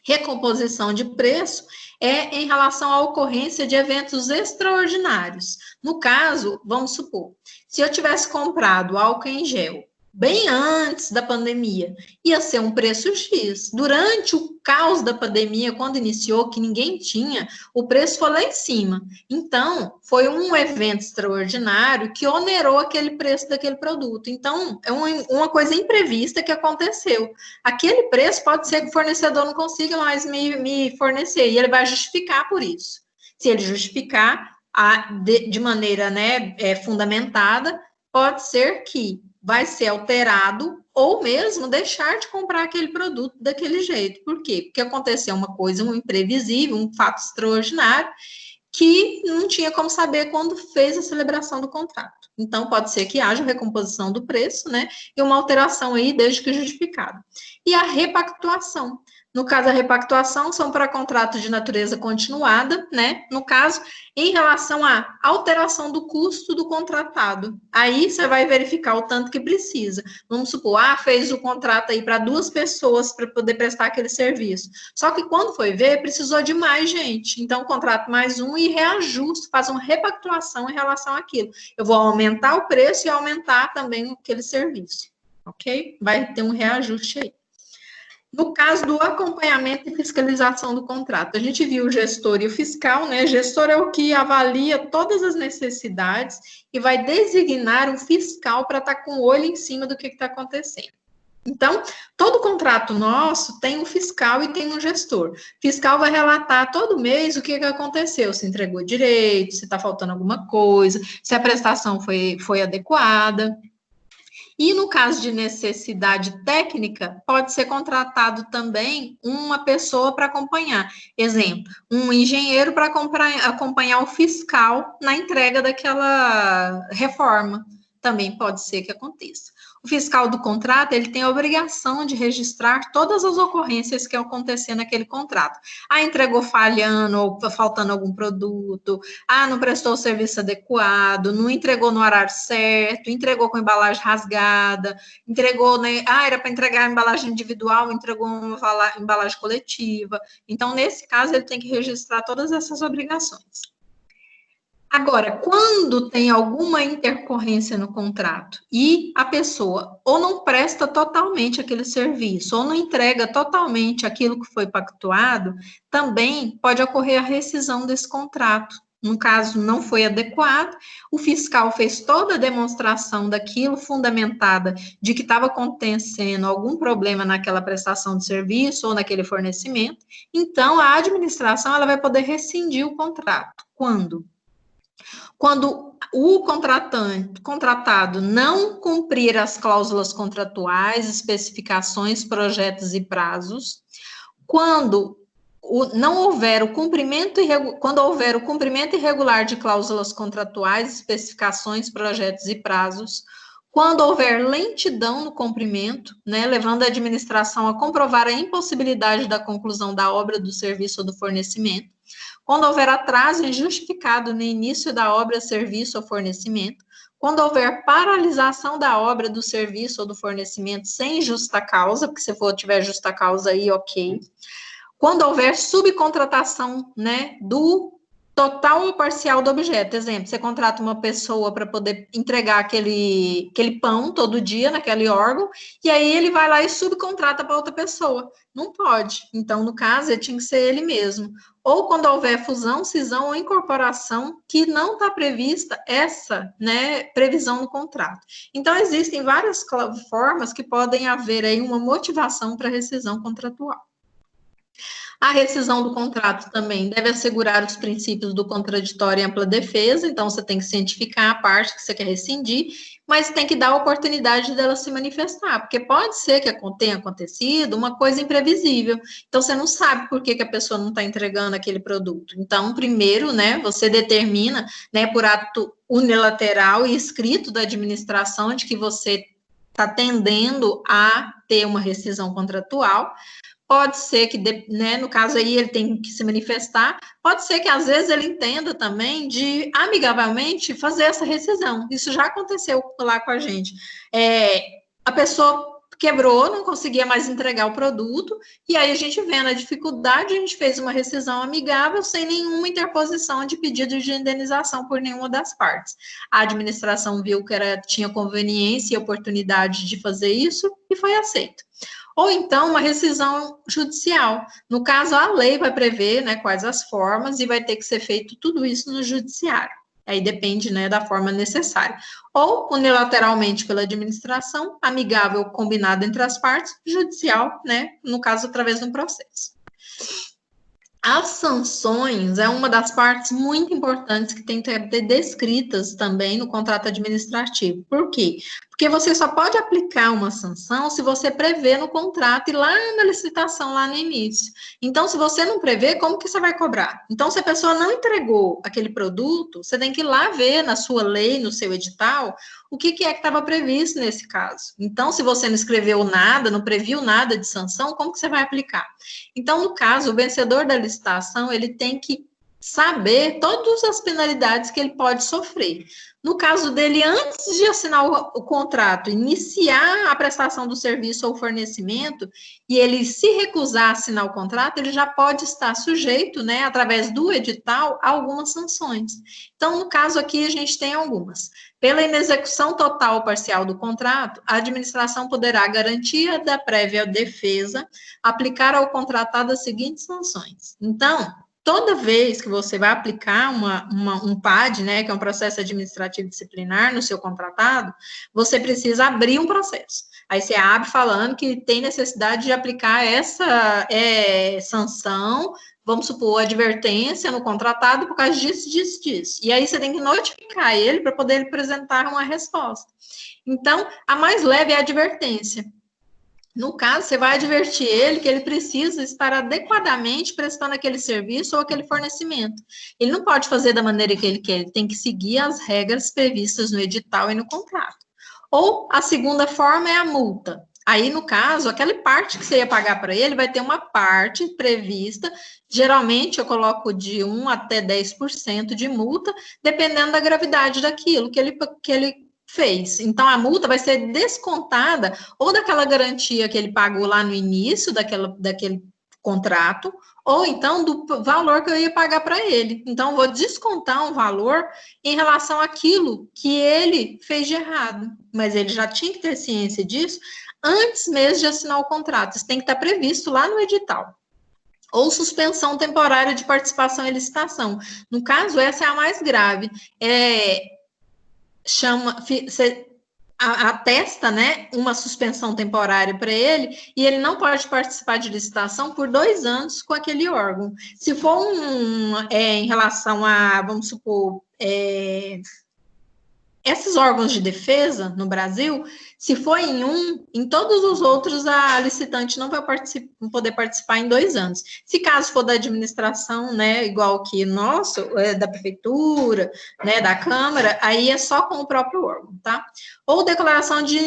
Recomposição de preço é em relação à ocorrência de eventos extraordinários. No caso, vamos supor, se eu tivesse comprado álcool em gel bem antes da pandemia, ia ser um preço X. Durante o caos da pandemia, quando iniciou, que ninguém tinha, o preço foi lá em cima. Então, foi um evento extraordinário que onerou aquele preço daquele produto. Então, é uma coisa imprevista que aconteceu. Aquele preço pode ser que o fornecedor não consiga mais me fornecer, e ele vai justificar por isso. Se ele justificar de maneira, né, fundamentada, pode ser que vai ser alterado ou mesmo deixar de comprar aquele produto daquele jeito. Por quê? Porque aconteceu uma coisa, um imprevisível, um fato extraordinário, que não tinha como saber quando fez a celebração do contrato. Então, pode ser que haja recomposição do preço, né, e uma alteração aí, desde que justificada. E a repactuação. No caso, a repactuação são para contratos de natureza continuada, né? No caso, em relação à alteração do custo do contratado. Aí você vai verificar o tanto que precisa. Vamos supor, fez o contrato aí para 2 pessoas para poder prestar aquele serviço. Só que quando foi ver, precisou de mais gente. Então, contrato mais um e reajusto, faz uma repactuação em relação àquilo. Eu vou aumentar o preço e aumentar também aquele serviço. Ok? Vai ter um reajuste aí. No caso do acompanhamento e fiscalização do contrato, a gente viu o gestor e o fiscal, né? O gestor é o que avalia todas as necessidades e vai designar um fiscal para estar com o olho em cima do que está acontecendo. Então, todo contrato nosso tem um fiscal e tem um gestor. O fiscal vai relatar todo mês o que aconteceu, se entregou direito, se está faltando alguma coisa, se a prestação foi adequada. E no caso de necessidade técnica, pode ser contratado também uma pessoa para acompanhar. Exemplo, um engenheiro para acompanhar o fiscal na entrega daquela reforma. Também pode ser que aconteça. O fiscal do contrato, ele tem a obrigação de registrar todas as ocorrências que acontecer naquele contrato. Entregou falhando ou faltando algum produto, não prestou o serviço adequado, não entregou no horário certo, entregou com embalagem rasgada, entregou, né, era para entregar a embalagem individual, entregou uma embalagem coletiva. Então, nesse caso, ele tem que registrar todas essas obrigações. Agora, quando tem alguma intercorrência no contrato e a pessoa ou não presta totalmente aquele serviço, ou não entrega totalmente aquilo que foi pactuado, também pode ocorrer a rescisão desse contrato. No caso, não foi adequado, o fiscal fez toda a demonstração daquilo, fundamentada de que estava acontecendo algum problema naquela prestação de serviço ou naquele fornecimento, então a administração ela vai poder rescindir o contrato. Quando? Quando o contratado não cumprir as cláusulas contratuais, especificações, projetos e prazos, quando houver o cumprimento irregular de cláusulas contratuais, especificações, projetos e prazos, quando houver lentidão no cumprimento, né, levando a administração a comprovar a impossibilidade da conclusão da obra, do serviço ou do fornecimento, quando houver atraso injustificado no início da obra, serviço ou fornecimento, quando houver paralisação da obra, do serviço ou do fornecimento sem justa causa, porque se tiver justa causa aí, ok. Quando houver subcontratação, né, do total ou parcial do objeto. Exemplo, você contrata uma pessoa para poder entregar aquele pão todo dia naquele órgão, e aí ele vai lá e subcontrata para outra pessoa. Não pode. Então, no caso, tinha que ser ele mesmo. Ou quando houver fusão, cisão ou incorporação que não está prevista essa, né, previsão no contrato. Então, existem várias formas que podem haver aí uma motivação para rescisão contratual. A rescisão do contrato também deve assegurar os princípios do contraditório e ampla defesa, então você tem que cientificar a parte que você quer rescindir, mas tem que dar a oportunidade dela se manifestar, porque pode ser que tenha acontecido uma coisa imprevisível, então você não sabe por que a pessoa não está entregando aquele produto. Então, primeiro, né, você determina, né, por ato unilateral e escrito da administração de que você está tendendo a ter uma rescisão contratual. Pode ser que, né, no caso aí, ele tem que se manifestar. Pode ser que, às vezes, ele entenda também de, amigavelmente, fazer essa rescisão. Isso já aconteceu lá com a gente. A pessoa quebrou, não conseguia mais entregar o produto, e aí a gente vendo a dificuldade, a gente fez uma rescisão amigável, sem nenhuma interposição de pedido de indenização por nenhuma das partes. A administração viu que tinha conveniência e oportunidade de fazer isso, e foi aceito. Ou então, uma rescisão judicial. No caso, a lei vai prever, né, quais as formas e vai ter que ser feito tudo isso no judiciário. Aí depende, né, da forma necessária. Ou unilateralmente pela administração, amigável, combinado entre as partes, judicial, né, no caso, através de um processo. As sanções é uma das partes muito importantes que tem que ter descritas também no contrato administrativo. Por quê? Porque Porque você só pode aplicar uma sanção se você prevê no contrato e lá na licitação, lá no início. Então, se você não prevê, como que você vai cobrar? Então, se a pessoa não entregou aquele produto, você tem que ir lá ver na sua lei, no seu edital, o que é que estava previsto nesse caso. Então, se você não escreveu nada, não previu nada de sanção, como que você vai aplicar? Então, no caso, o vencedor da licitação, ele tem que saber todas as penalidades que ele pode sofrer. No caso dele, antes de assinar o contrato, iniciar a prestação do serviço ou fornecimento, e ele se recusar a assinar o contrato, ele já pode estar sujeito, né, através do edital, a algumas sanções. Então, no caso aqui, a gente tem algumas. Pela inexecução total ou parcial do contrato, a administração poderá, garantia da prévia defesa, aplicar ao contratado as seguintes sanções. Então, toda vez que você vai aplicar um PAD, né, que é um processo administrativo disciplinar no seu contratado, você precisa abrir um processo. Aí você abre falando que tem necessidade de aplicar essa sanção, vamos supor, advertência no contratado por causa disso, disso, disso. E aí você tem que notificar ele para poder apresentar uma resposta. Então, a mais leve é a advertência. No caso, você vai advertir ele que ele precisa estar adequadamente prestando aquele serviço ou aquele fornecimento. Ele não pode fazer da maneira que ele quer, ele tem que seguir as regras previstas no edital e no contrato. Ou a segunda forma é a multa. Aí, no caso, aquela parte que você ia pagar para ele vai ter uma parte prevista, geralmente eu coloco de 1 até 10% de multa, dependendo da gravidade daquilo que ele fez. Então, a multa vai ser descontada ou daquela garantia que ele pagou lá no início daquele contrato, ou então do valor que eu ia pagar para ele. Então, eu vou descontar um valor em relação àquilo que ele fez de errado. Mas ele já tinha que ter ciência disso antes mesmo de assinar o contrato. Isso tem que estar previsto lá no edital. Ou suspensão temporária de participação em licitação. No caso, essa é a mais grave. Você atesta, né, uma suspensão temporária para ele, e ele não pode participar de licitação por 2 anos com aquele órgão. Se for em relação a, vamos supor, esses órgãos de defesa no Brasil, se for em todos os outros, a licitante não vai poder participar em 2 anos. Se caso for da administração, né, igual que nosso, da prefeitura, né, da Câmara, aí é só com o próprio órgão, tá? Ou declaração de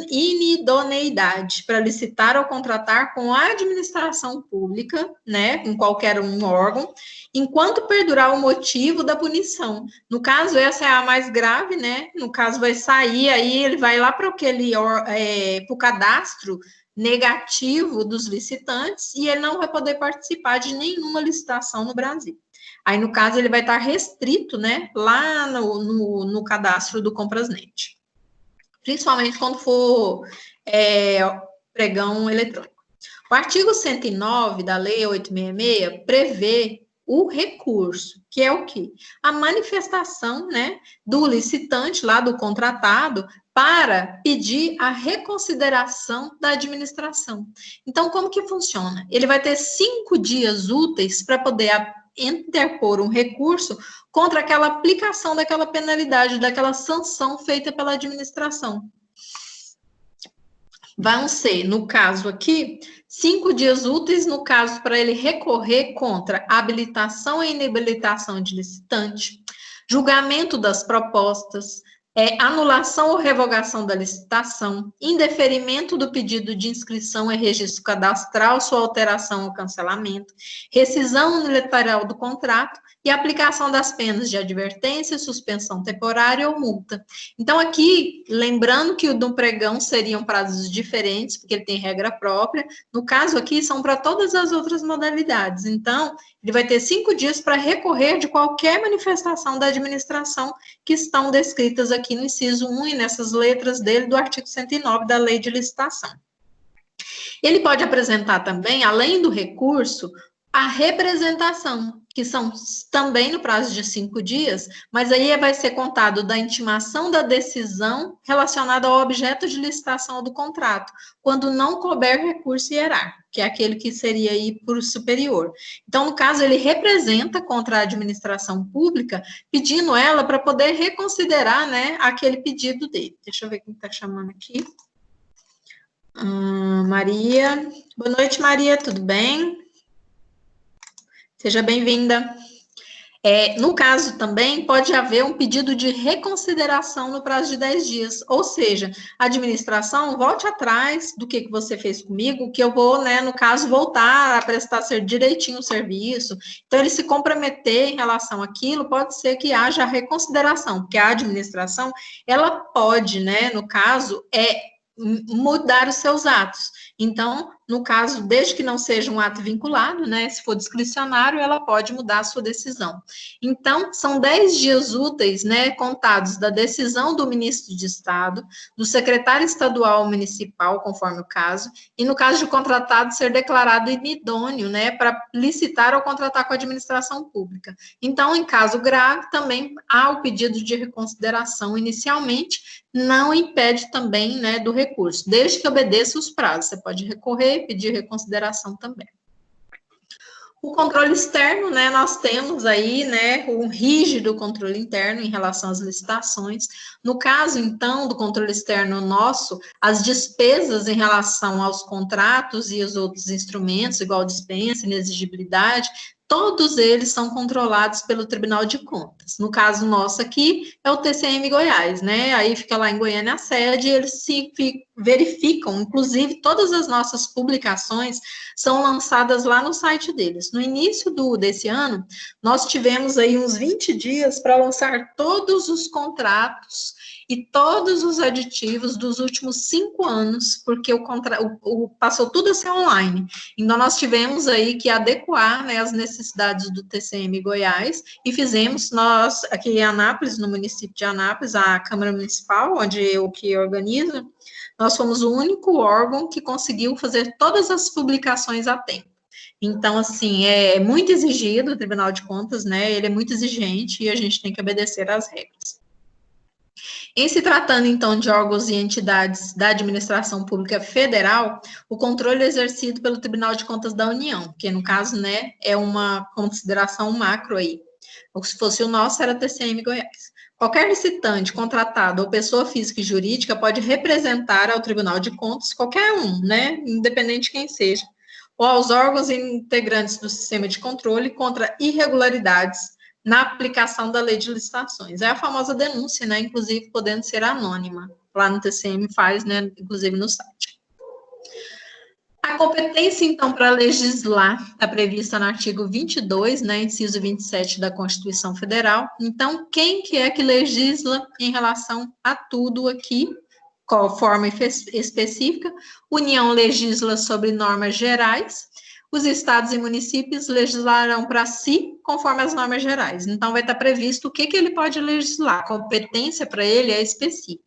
inidoneidade para licitar ou contratar com a administração pública, né, com qualquer órgão, enquanto perdurar o motivo da punição. No caso, essa é a mais grave, né? No caso, vai sair, aí ele vai lá para o cadastro negativo dos licitantes e ele não vai poder participar de nenhuma licitação no Brasil. Aí, no caso, ele vai estar restrito, né, lá no cadastro do Comprasnet. Principalmente quando for pregão eletrônico. O artigo 109 da Lei 866 prevê o recurso, que é o quê? A manifestação, né, do licitante, lá do contratado, para pedir a reconsideração da administração. Então, como que funciona? Ele vai ter 5 dias úteis para poder interpor um recurso contra aquela aplicação daquela penalidade, daquela sanção feita pela administração. Vão ser, no caso aqui, 5 dias úteis, no caso, para ele recorrer contra habilitação e inabilitação de licitante, julgamento das propostas, anulação ou revogação da licitação, indeferimento do pedido de inscrição em registro cadastral, sua alteração ou cancelamento, rescisão unilateral do contrato e aplicação das penas de advertência, suspensão temporária ou multa. Então, aqui, lembrando que o do pregão seriam prazos diferentes, porque ele tem regra própria, no caso aqui, são para todas as outras modalidades. Então, ele vai ter 5 dias para recorrer de qualquer manifestação da administração que estão descritas aqui no inciso 1 e nessas letras dele do artigo 109 da Lei de Licitação. Ele pode apresentar também, além do recurso, a representação, que são também no prazo de 5 dias, mas aí vai ser contado da intimação da decisão relacionada ao objeto de licitação do contrato, quando não couber recurso hierárquico, que é aquele que seria aí por superior. Então, no caso, ele representa contra a administração pública, pedindo ela para poder reconsiderar, né, aquele pedido dele. Deixa eu ver quem está chamando aqui. Maria. Boa noite, Maria, tudo bem? Seja bem-vinda. No caso também, pode haver um pedido de reconsideração no prazo de 10 dias, ou seja, a administração volte atrás do que você fez comigo, que eu vou, né, no caso, voltar a prestar direitinho o serviço. Então, ele se comprometer em relação àquilo, pode ser que haja reconsideração, porque a administração, ela pode, né, no caso, mudar os seus atos. Então, no caso, desde que não seja um ato vinculado, né, se for discricionário, ela pode mudar a sua decisão. Então, são 10 dias úteis, né, contados da decisão do ministro de Estado, do secretário estadual ou municipal, conforme o caso, e no caso de contratado ser declarado inidôneo, né, para licitar ou contratar com a administração pública. Então, em caso grave, também há o pedido de reconsideração inicialmente, não impede também, né, do recurso, desde que obedeça os prazos. Você pode recorrer, pedir reconsideração também. O controle externo, né, nós temos aí, né, um rígido controle interno em relação às licitações. No caso, então, do controle externo nosso, as despesas em relação aos contratos e os outros instrumentos, igual dispensa, inexigibilidade, todos eles são controlados pelo Tribunal de Contas. No caso nosso aqui, é o TCM Goiás, né? Aí fica lá em Goiânia a sede, e eles se verificam, inclusive todas as nossas publicações são lançadas lá no site deles. No início desse ano, nós tivemos aí uns 20 dias para lançar todos os contratos e todos os aditivos dos últimos 5 anos, porque passou tudo a ser online. Então, nós tivemos aí que adequar, né, as necessidades do TCM Goiás, e fizemos nós, aqui em Anápolis, no município de Anápolis, a Câmara Municipal, onde eu que organizo, nós fomos o único órgão que conseguiu fazer todas as publicações a tempo. Então, assim, é muito exigido o Tribunal de Contas, né, ele é muito exigente e a gente tem que obedecer às regras. Em se tratando, então, de órgãos e entidades da administração pública federal, o controle é exercido pelo Tribunal de Contas da União, que, no caso, né, é uma consideração macro aí. Ou se fosse o nosso, era TCM Goiás. Qualquer licitante, contratado ou pessoa física e jurídica pode representar ao Tribunal de Contas qualquer um, né, independente de quem seja, ou aos órgãos integrantes do sistema de controle contra irregularidades na aplicação da lei de licitações. É a famosa denúncia, né, inclusive podendo ser anônima. Lá no TCM faz, né, inclusive no site. A competência, então, para legislar está prevista no artigo 22, né, inciso 27 da Constituição Federal. Então, quem que é que legisla em relação a tudo aqui? Qual forma específica? União legisla sobre normas gerais. Os estados e municípios legislarão para si conforme as normas gerais. Então, vai estar previsto o que ele pode legislar. A competência para ele é específica.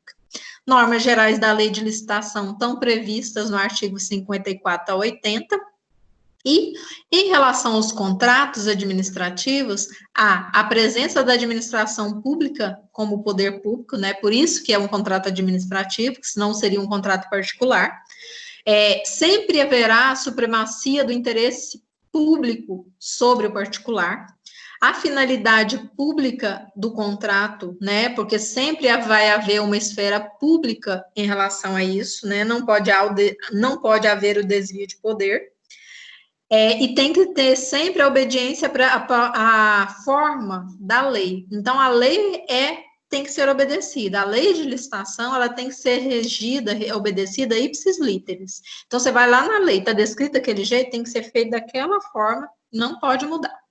Normas gerais da lei de licitação estão previstas no artigo 54 a 80. E, em relação aos contratos administrativos, há a presença da administração pública como poder público, né? Por isso que é um contrato administrativo, que senão seria um contrato particular. Sempre haverá a supremacia do interesse público sobre o particular, a finalidade pública do contrato, né, porque sempre vai haver uma esfera pública em relação a isso, né, não pode haver o desvio de poder, e tem que ter sempre a obediência para a forma da lei. Então, a lei tem que ser obedecida. A lei de licitação, ela tem que ser regida, obedecida ipsis literis. Então, você vai lá na lei, está descrito daquele jeito, tem que ser feito daquela forma, não pode mudar.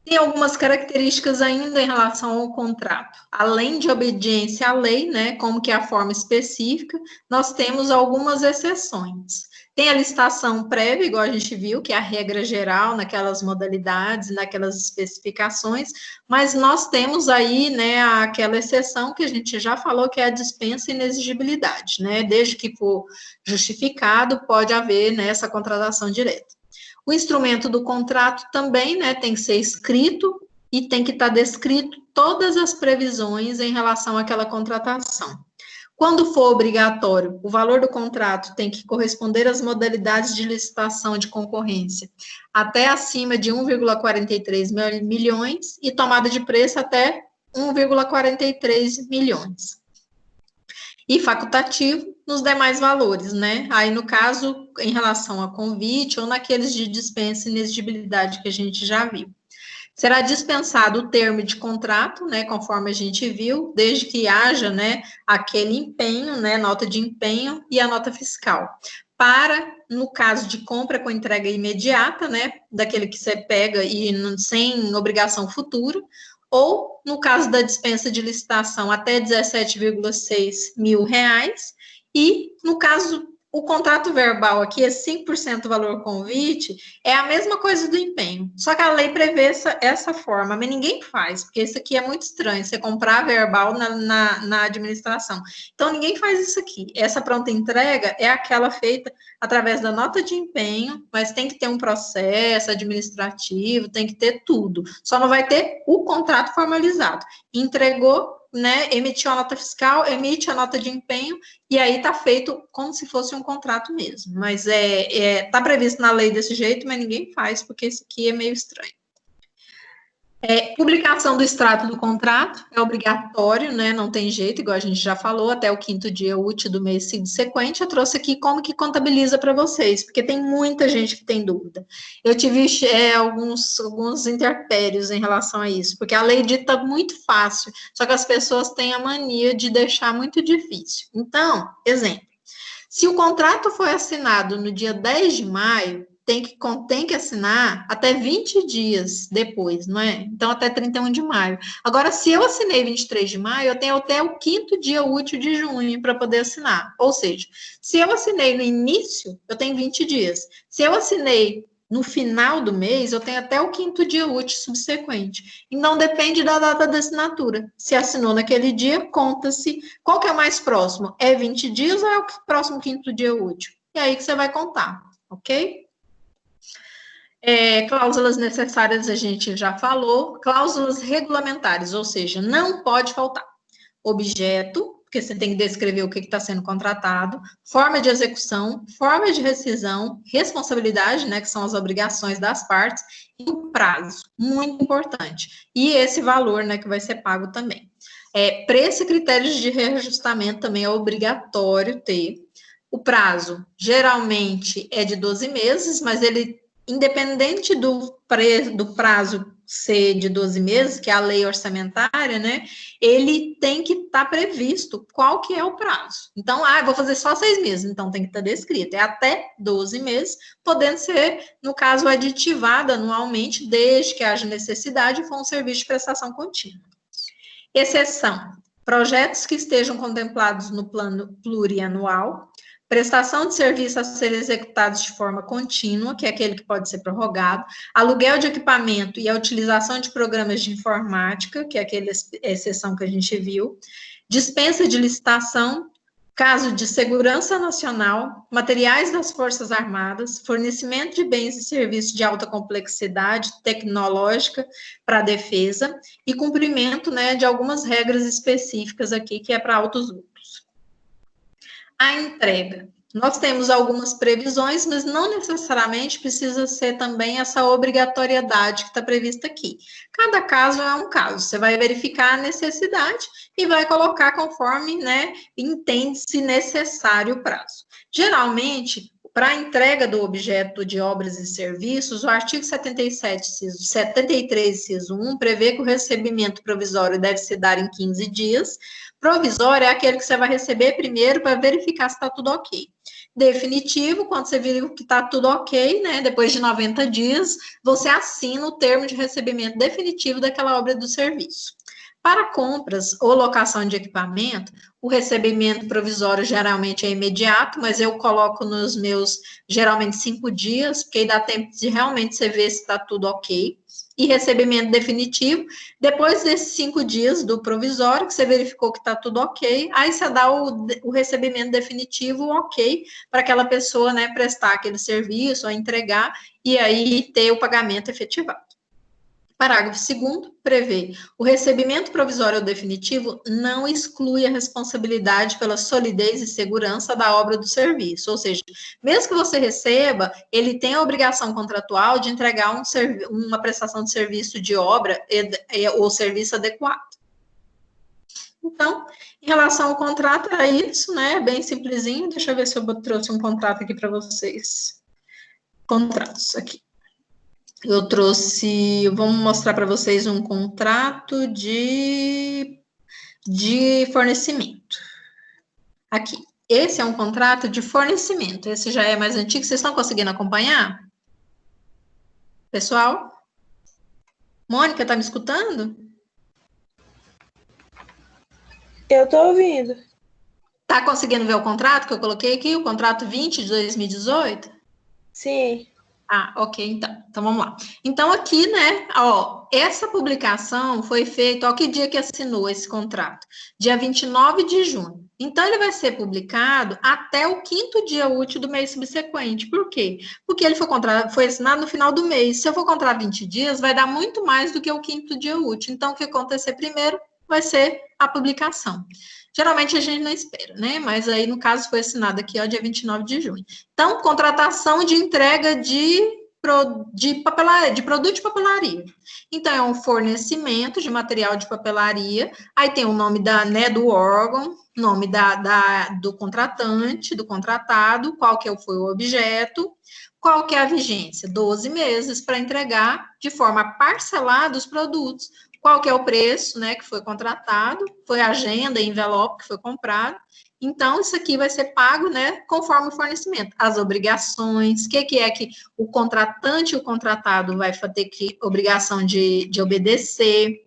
Tem algumas características ainda em relação ao contrato. Além de obediência à lei, né, como que é a forma específica, nós temos algumas exceções. Tem a licitação prévia, igual a gente viu, que é a regra geral, naquelas modalidades, naquelas especificações, mas nós temos aí, né, aquela exceção que a gente já falou, que é a dispensa e inexigibilidade, né, desde que for justificado, pode haver, né, essa contratação direta. O instrumento do contrato também, né, tem que ser escrito e tem que estar descrito todas as previsões em relação àquela contratação. Quando for obrigatório, o valor do contrato tem que corresponder às modalidades de licitação de concorrência até acima de 1,43 milhões e tomada de preço até 1,43 milhões. E facultativo nos demais valores, né? Aí, no caso, em relação a convite ou naqueles de dispensa e inexigibilidade que a gente já viu. Será dispensado o termo de contrato, né, conforme a gente viu, desde que haja, né, aquele empenho, né, nota de empenho e a nota fiscal. Para, no caso de compra com entrega imediata, né, daquele que você pega e sem obrigação futura, ou, no caso da dispensa de licitação, até 17,6 mil reais, e, no caso, o contrato verbal aqui é 5% valor convite, é a mesma coisa do empenho, só que a lei prevê essa forma, mas ninguém faz, porque isso aqui é muito estranho, você comprar verbal na administração. Então, ninguém faz isso aqui. Essa pronta entrega é aquela feita através da nota de empenho, mas tem que ter um processo administrativo, tem que ter tudo. Só não vai ter o contrato formalizado. Entregou, né, emitiu a nota fiscal, emite a nota de empenho, e aí está feito como se fosse um contrato mesmo. Mas tá previsto na lei desse jeito, mas ninguém faz, porque isso aqui é meio estranho. Publicação do extrato do contrato é obrigatório, né? Não tem jeito, igual a gente já falou, até o 5º dia útil do mês subsequente. Eu trouxe aqui como que contabiliza para vocês, porque tem muita gente que tem dúvida. Eu tive alguns interpérios em relação a isso, porque a lei dita muito fácil, só que as pessoas têm a mania de deixar muito difícil. Então, exemplo, se o contrato foi assinado no dia 10 de maio, tem que assinar até 20 dias depois, não é? Então, até 31 de maio. Agora, se eu assinei 23 de maio, eu tenho até o 5º dia útil de junho para poder assinar. Ou seja, se eu assinei no início, eu tenho 20 dias. Se eu assinei no final do mês, eu tenho até o 5º dia útil subsequente. E não depende da data da assinatura. Se assinou naquele dia, conta-se. Qual que é o mais próximo? É 20 dias ou é o próximo 5º dia útil? E aí que você vai contar, ok? Cláusulas necessárias a gente já falou, cláusulas regulamentares, ou seja, não pode faltar objeto, porque você tem que descrever o que está sendo contratado, forma de execução, forma de rescisão, responsabilidade, né, que são as obrigações das partes, e o prazo, muito importante, e esse valor, né, que vai ser pago também. Preço e critérios de reajustamento também é obrigatório ter. O prazo, geralmente, é de 12 meses, mas ele independente do prazo ser de 12 meses, que é a lei orçamentária, né, ele tem que estar previsto qual que é o prazo. Então, eu vou fazer só 6 meses, então tem que estar descrito, é até 12 meses, podendo ser, no caso, aditivada anualmente, desde que haja necessidade e for um serviço de prestação contínua. Exceção, projetos que estejam contemplados no plano plurianual, prestação de serviço a ser executados de forma contínua, que é aquele que pode ser prorrogado, aluguel de equipamento e a utilização de programas de informática, que é aquela exceção que a gente viu, dispensa de licitação, caso de segurança nacional, materiais das Forças Armadas, fornecimento de bens e serviços de alta complexidade tecnológica para a defesa e cumprimento, né, de algumas regras específicas aqui, que é para altos lucros. A entrega. Nós temos algumas previsões, mas não necessariamente precisa ser também essa obrigatoriedade que está prevista aqui. Cada caso é um caso. Você vai verificar a necessidade e vai colocar conforme, né, entende-se necessário o prazo. Geralmente, para a entrega do objeto de obras e serviços, o artigo 73, inciso 1, prevê que o recebimento provisório deve se dar em 15 dias. Provisório é aquele que você vai receber primeiro para verificar se está tudo ok. Definitivo, quando você viu que está tudo ok, né, depois de 90 dias, você assina o termo de recebimento definitivo daquela obra do serviço. Para compras ou locação de equipamento, o recebimento provisório geralmente é imediato, mas eu coloco nos meus, geralmente, 5 dias, porque aí dá tempo de realmente você ver se está tudo ok. E recebimento definitivo, depois desses 5 dias do provisório, que você verificou que está tudo ok, aí você dá o recebimento definitivo ok, para aquela pessoa, né, prestar aquele serviço, ou entregar, e aí ter o pagamento efetivado. Parágrafo 2º prevê: o recebimento provisório ou definitivo não exclui a responsabilidade pela solidez e segurança da obra do serviço, ou seja, mesmo que você receba, ele tem a obrigação contratual de entregar uma prestação de serviço de obra ou serviço adequado. Então, em relação ao contrato, é isso, né? Bem simplesinho. Deixa eu ver se eu trouxe um contrato aqui para vocês. Contratos aqui. Eu trouxe, vamos mostrar para vocês um contrato de fornecimento. Aqui, esse é um contrato de fornecimento, esse já é mais antigo, vocês estão conseguindo acompanhar? Pessoal? Mônica, tá me escutando? Eu tô ouvindo. Tá conseguindo ver o contrato que eu coloquei aqui, o contrato 20 de 2018? Sim. Ah, ok, então vamos lá. Então, aqui, né, ó, essa publicação foi feita, ó, que dia que assinou esse contrato? Dia 29 de junho. Então, ele vai ser publicado até o 5º dia útil do mês subsequente. Por quê? Porque ele foi assinado no final do mês. Se eu for contar 20 dias, vai dar muito mais do que o 5º dia útil. Então, o que acontecer primeiro vai ser a publicação. Geralmente a gente não espera, né? Mas aí, no caso, foi assinado aqui, ó, dia 29 de junho. Então, contratação de entrega de produto de papelaria. Então, é um fornecimento de material de papelaria, aí tem o nome do órgão, nome do contratante, do contratado, qual que foi o objeto, qual que é a vigência? 12 meses para entregar de forma parcelada os produtos. Qual que é o preço, né, que foi contratado, foi a agenda, envelope que foi comprado. Então, isso aqui vai ser pago, né, conforme o fornecimento. As obrigações, o que é que o contratante e o contratado vai ter obrigação de obedecer.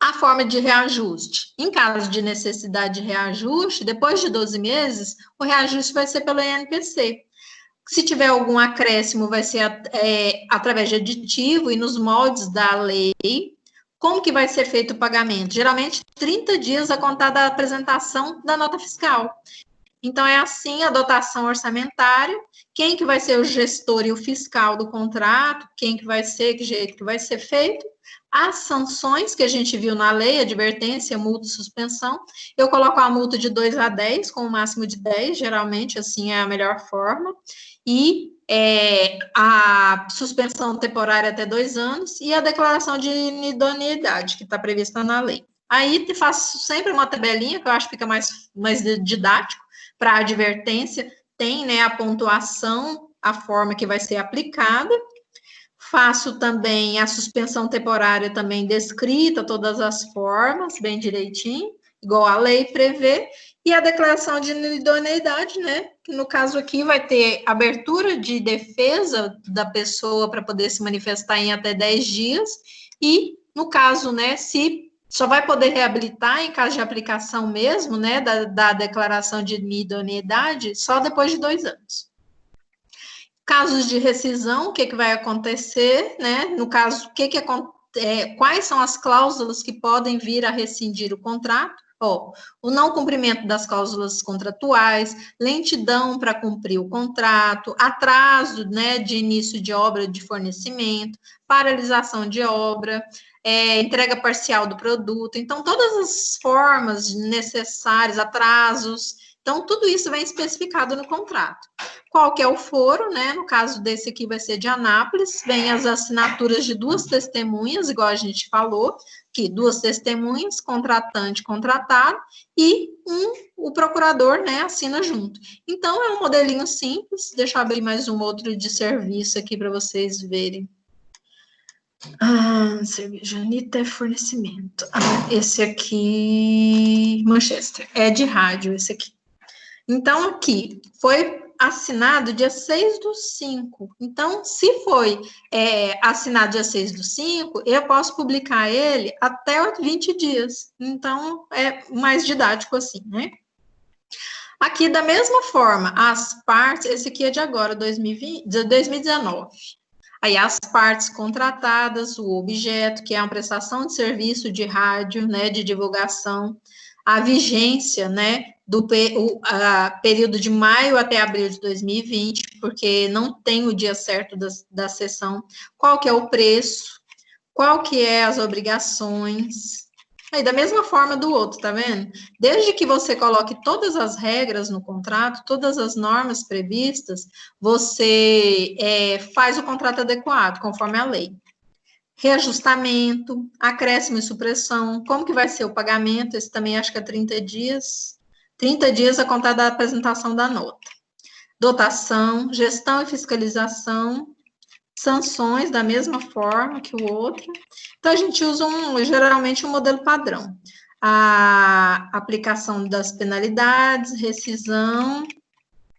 A forma de reajuste. Em caso de necessidade de reajuste, depois de 12 meses, o reajuste vai ser pelo INPC. Se tiver algum acréscimo, vai ser através de aditivo e nos moldes da lei. Como que vai ser feito o pagamento? Geralmente, 30 dias a contar da apresentação da nota fiscal. Então, é assim a dotação orçamentária, quem que vai ser o gestor e o fiscal do contrato, quem que vai ser, que jeito que vai ser feito, as sanções que a gente viu na lei, advertência, multa e suspensão, eu coloco a multa de 2 a 10, com o máximo de 10, geralmente, assim, é a melhor forma, e a suspensão temporária até 2 anos, e a declaração de inidoneidade, que está prevista na lei. Aí, faço sempre uma tabelinha, que eu acho que fica mais didático, para a advertência, tem, né, a pontuação, a forma que vai ser aplicada. Faço também a suspensão temporária também descrita, todas as formas, bem direitinho, igual a lei prevê, e a declaração de idoneidade, né, que no caso aqui vai ter abertura de defesa da pessoa para poder se manifestar em até 10 dias, e no caso, né, se só vai poder reabilitar em caso de aplicação mesmo, né, da declaração de idoneidade, só depois de 2 anos. Casos de rescisão, o que vai acontecer, né? No caso, quais são as cláusulas que podem vir a rescindir o contrato? O não cumprimento das cláusulas contratuais, lentidão para cumprir o contrato, atraso, né, de início de obra de fornecimento, paralisação de obra, entrega parcial do produto. Então, todas as formas necessárias, atrasos, então, tudo isso vem especificado no contrato. Qual que é o foro, né? No caso desse aqui vai ser de Anápolis, vem as assinaturas de 2 testemunhas, igual a gente falou, que 2 testemunhas, contratante, contratado, e o procurador, né, assina junto. Então, é um modelinho simples, deixa eu abrir mais um outro de serviço aqui para vocês verem. Cerveja Anitta é fornecimento. Esse aqui, Manchester, é de rádio esse aqui. Então, aqui, foi assinado dia 6/5. Então, se foi assinado dia 6/5, eu posso publicar ele até 20 dias. Então, é mais didático assim, né? Aqui, da mesma forma, as partes, esse aqui é de agora, 2019. Aí, as partes contratadas, o objeto, que é uma prestação de serviço de rádio, né, de divulgação, a vigência, né, do período de maio até abril de 2020, porque não tem o dia certo da sessão, qual que é o preço, qual que é as obrigações. Aí, da mesma forma do outro, tá vendo? Desde que você coloque todas as regras no contrato, todas as normas previstas, você faz o contrato adequado, conforme a lei. Reajustamento, acréscimo e supressão, como que vai ser o pagamento? Esse também acho que é 30 dias. 30 dias a contar da apresentação da nota. Dotação, gestão e fiscalização, sanções da mesma forma que o outro. Então, a gente usa geralmente um modelo padrão. A aplicação das penalidades, rescisão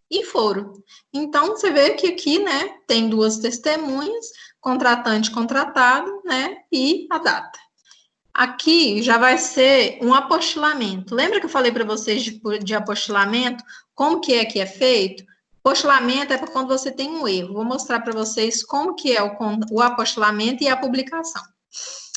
e foro. Então, você vê que aqui, né, tem duas testemunhas, contratante, contratado, né, e a data. Aqui já vai ser um apostilamento. Lembra que eu falei para vocês de apostilamento? Como que é feito? Apostilamento é para quando você tem um erro. Vou mostrar para vocês como que é o apostilamento e a publicação.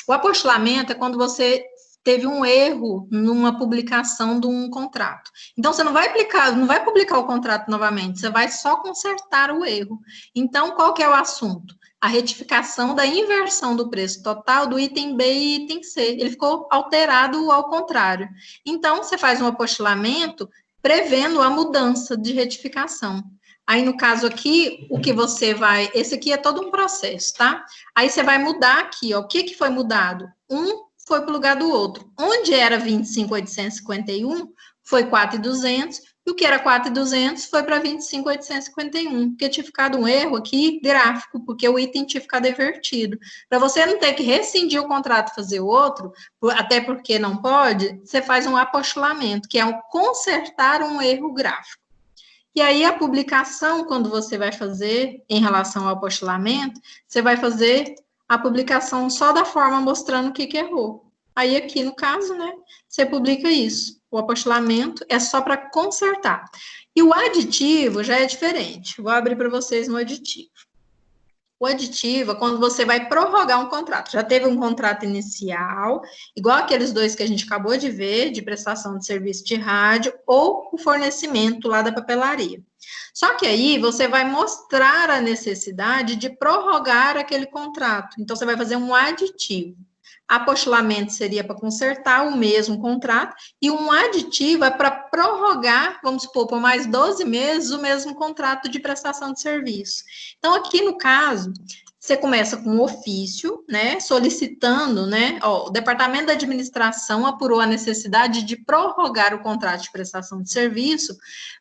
O apostilamento é quando você teve um erro numa publicação de um contrato. Então, você não vai publicar o contrato novamente, você vai só consertar o erro. Então, qual que é o assunto? A retificação da inversão do preço total do item B e item C. Ele ficou alterado ao contrário. Então, você faz um apostilamento prevendo a mudança de retificação. Aí, no caso aqui, esse aqui é todo um processo, tá? Aí, você vai mudar aqui, ó, o que foi mudado? Um foi para o lugar do outro. Onde era 25.851, foi 4.200, e o que era 4.200 foi para 25.851, porque tinha ficado um erro aqui gráfico, porque o item tinha ficado invertido. Para você não ter que rescindir o contrato e fazer outro, até porque não pode, você faz um apostilamento, que é consertar um erro gráfico. E aí, a publicação, quando você vai fazer em relação ao apostilamento, você vai fazer a publicação só da forma mostrando o que errou. Aí, aqui no caso, né, você publica isso. O apostilamento é só para consertar. E o aditivo já é diferente. Vou abrir para vocês um aditivo. O aditivo é quando você vai prorrogar um contrato. Já teve um contrato inicial, igual aqueles dois que a gente acabou de ver, de prestação de serviço de rádio, ou o fornecimento lá da papelaria. Só que aí você vai mostrar a necessidade de prorrogar aquele contrato. Então, você vai fazer um aditivo. Apostilamento seria para consertar o mesmo contrato, e um aditivo é para prorrogar, vamos supor, por mais 12 meses, o mesmo contrato de prestação de serviço. Então, aqui no caso, você começa com um ofício, né, solicitando, né, o Departamento da Administração apurou a necessidade de prorrogar o contrato de prestação de serviço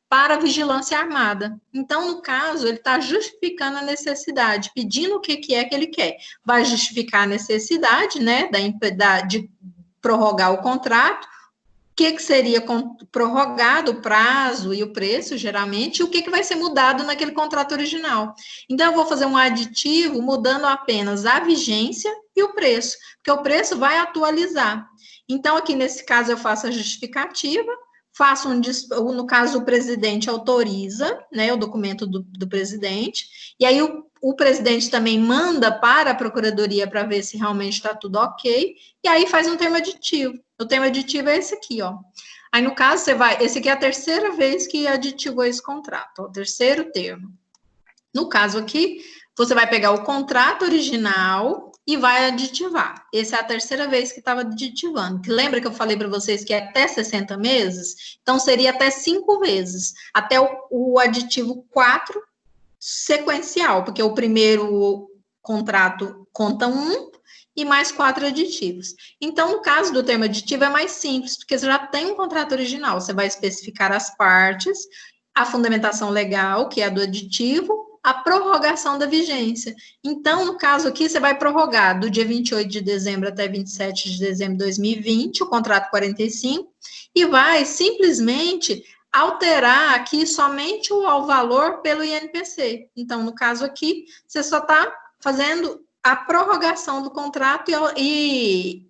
para a vigilância armada. Então, no caso, ele está justificando a necessidade, pedindo o que é que ele quer. Vai justificar a necessidade, né, de prorrogar o contrato, o que seria prorrogado, o prazo e o preço, geralmente, e o que vai ser mudado naquele contrato original. Então, eu vou fazer um aditivo mudando apenas a vigência e o preço, porque o preço vai atualizar. Então, aqui nesse caso, eu faço a justificativa, no caso, o presidente autoriza, né, o documento do presidente, e aí o presidente também manda para a procuradoria para ver se realmente está tudo ok, e aí faz um termo aditivo. O termo aditivo é esse aqui, ó. Aí, no caso, esse aqui é a terceira vez que aditivou esse contrato, ó, o terceiro termo. No caso aqui, você vai pegar o contrato original e vai aditivar. Essa é a terceira vez que estava aditivando. Que lembra que eu falei para vocês que é até 60 meses? Então, seria até 5 vezes. Até o aditivo 4 sequencial, porque o primeiro contrato conta 1 e mais 4 aditivos. Então, no caso do termo aditivo, é mais simples, porque você já tem um contrato original. Você vai especificar as partes, a fundamentação legal, que é a do aditivo, a prorrogação da vigência. Então, no caso aqui, você vai prorrogar do dia 28 de dezembro até 27 de dezembro de 2020, o contrato 45, e vai simplesmente alterar aqui somente o valor pelo INPC. Então, no caso aqui, você só está fazendo a prorrogação do contrato e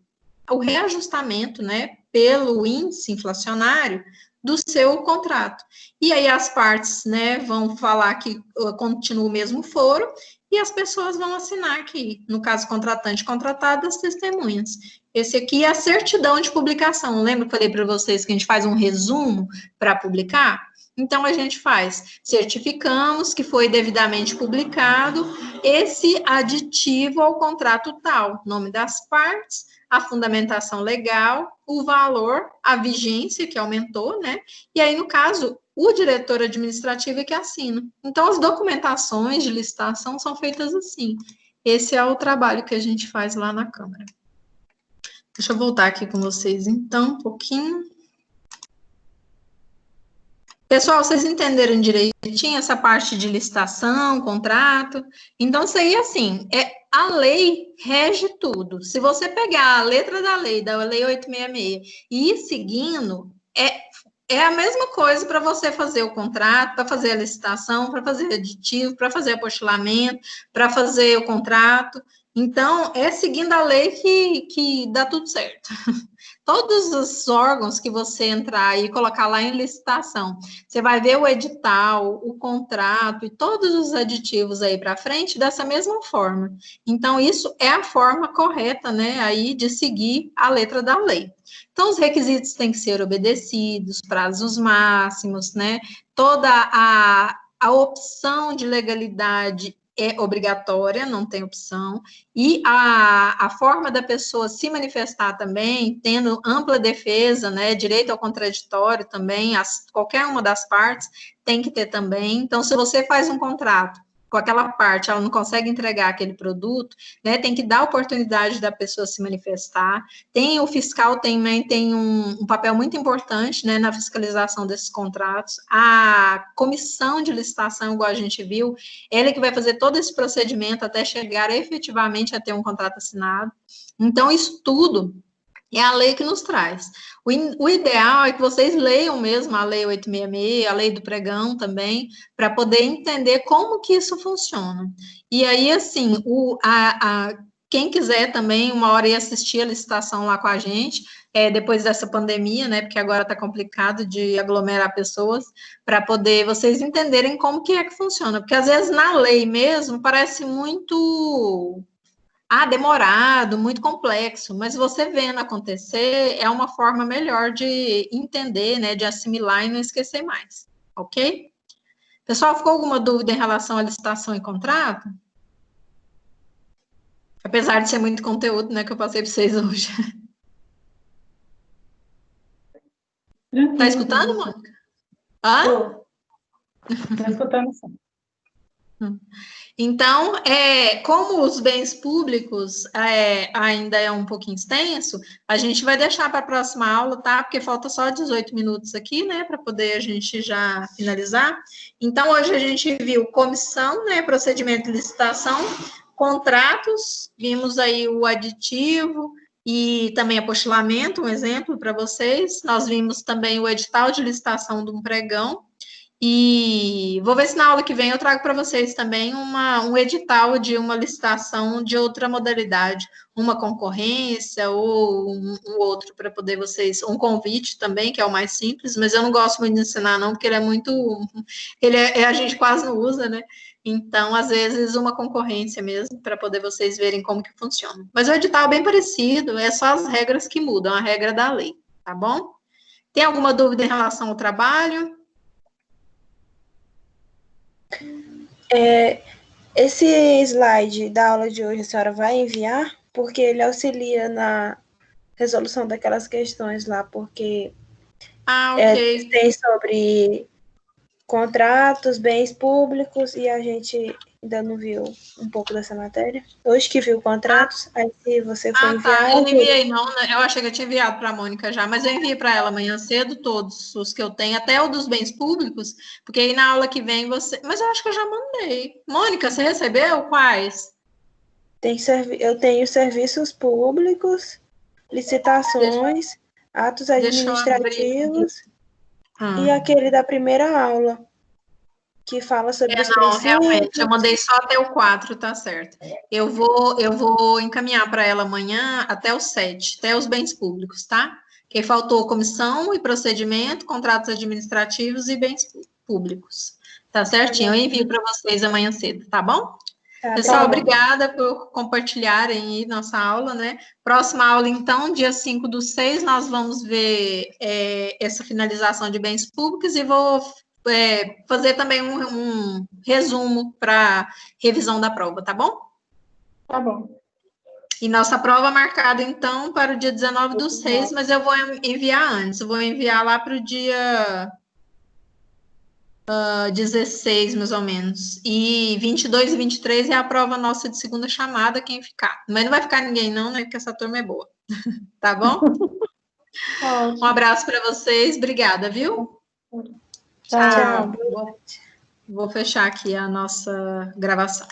o reajustamento, né, pelo índice inflacionário do seu contrato. E aí as partes, né, vão falar que continua o mesmo foro e as pessoas vão assinar aqui, no caso contratante contratado, as testemunhas. Esse aqui é a certidão de publicação. Lembra que eu falei para vocês que a gente faz um resumo para publicar? Então, a gente faz, certificamos que foi devidamente publicado esse aditivo ao contrato tal, nome das partes, a fundamentação legal, o valor, a vigência que aumentou, né? E aí, no caso, o diretor administrativo é que assina. Então, as documentações de licitação são feitas assim. Esse é o trabalho que a gente faz lá na Câmara. Deixa eu voltar aqui com vocês, então, um pouquinho. Pessoal, vocês entenderam direitinho essa parte de licitação, contrato? Então, isso aí, assim, a lei rege tudo. Se você pegar a letra da Lei 866, e ir seguindo, é a mesma coisa para você fazer o contrato, para fazer a licitação, para fazer aditivo, para fazer apostilamento, para fazer o contrato. Então, é seguindo a lei que dá tudo certo. Todos os órgãos que você entrar e colocar lá em licitação, você vai ver o edital, o contrato e todos os aditivos aí para frente dessa mesma forma. Então, isso é a forma correta, né, aí de seguir a letra da lei. Então, os requisitos têm que ser obedecidos, prazos máximos, né, toda a opção de legalidade é obrigatória, não tem opção, e a forma da pessoa se manifestar também, tendo ampla defesa, né, direito ao contraditório também, qualquer uma das partes tem que ter também. Então, se você faz um contrato com aquela parte, ela não consegue entregar aquele produto, né, tem que dar oportunidade da pessoa se manifestar. O fiscal também tem um papel muito importante, né, na fiscalização desses contratos. A comissão de licitação, igual a gente viu, ela é que vai fazer todo esse procedimento até chegar efetivamente a ter um contrato assinado. Então, isso tudo é a lei que nos traz. O ideal é que vocês leiam mesmo a Lei 866, a Lei do Pregão também, para poder entender como que isso funciona. E aí, assim, quem quiser também, uma hora ir assistir a licitação lá com a gente, depois dessa pandemia, né, porque agora está complicado de aglomerar pessoas, para poder vocês entenderem como que é que funciona. Porque, às vezes, na lei mesmo, parece muito demorado, muito complexo, mas você vendo acontecer é uma forma melhor de entender, né, de assimilar e não esquecer mais, ok? Pessoal, ficou alguma dúvida em relação à licitação e contrato? Apesar de ser muito conteúdo, né, que eu passei para vocês hoje. Tá escutando, Mônica? Estou escutando sim. Então, como os bens públicos ainda é um pouquinho extenso, a gente vai deixar para a próxima aula, tá? Porque falta só 18 minutos aqui, né, para poder a gente já finalizar. Então, hoje a gente viu comissão, né, procedimento de licitação, contratos, vimos aí o aditivo e também apostilamento, um exemplo para vocês. Nós vimos também o edital de licitação de um pregão. E vou ver se na aula que vem eu trago para vocês também um edital de uma licitação de outra modalidade, uma concorrência ou um outro para poder vocês, um convite também, que é o mais simples, mas eu não gosto muito de ensinar não, porque ele é muito, a gente quase não usa, né? Então, às vezes, uma concorrência mesmo, para poder vocês verem como que funciona. Mas o edital é bem parecido, é só as regras que mudam, a regra da lei, tá bom? Tem alguma dúvida em relação ao trabalho? Esse slide da aula de hoje a senhora vai enviar? Porque ele auxilia na resolução daquelas questões lá, porque ok. tem sobre contratos, bens públicos, e a gente ainda não viu um pouco dessa matéria. Hoje que viu contratos, aí se você for enviar... Tá, eu não enviei não, né? Eu achei que eu tinha enviado para a Mônica já, mas eu enviei para ela amanhã cedo todos os que eu tenho, até o dos bens públicos, porque aí na aula que vem você... Mas eu acho que eu já mandei. Mônica, você recebeu quais? Eu tenho serviços públicos, licitações, atos administrativos... E aquele da primeira aula, que fala sobre os Não, princípios. realmente, eu mandei só até o 4, tá certo. Eu vou encaminhar para ela amanhã até o 7, até os bens públicos, tá? Que faltou comissão e procedimento, contratos administrativos e bens públicos. Tá certinho? Eu envio para vocês amanhã cedo, tá bom? Tá Pessoal, bom. obrigada por compartilharem aí nossa aula, né? Próxima aula, então, dia 5/6, nós vamos ver essa finalização de bens públicos e vou fazer também um resumo para revisão da prova, tá bom? Tá bom. E nossa prova marcada, então, para o dia 19/6, mas eu vou enviar antes, eu vou enviar lá para o dia 16, mais ou menos. E 22 e 23 é a prova nossa de segunda chamada, quem ficar. Mas não vai ficar ninguém não, né, porque essa turma é boa. Tá bom? Um abraço para vocês, obrigada, viu? Tchau. Tchau. Vou fechar aqui a nossa gravação.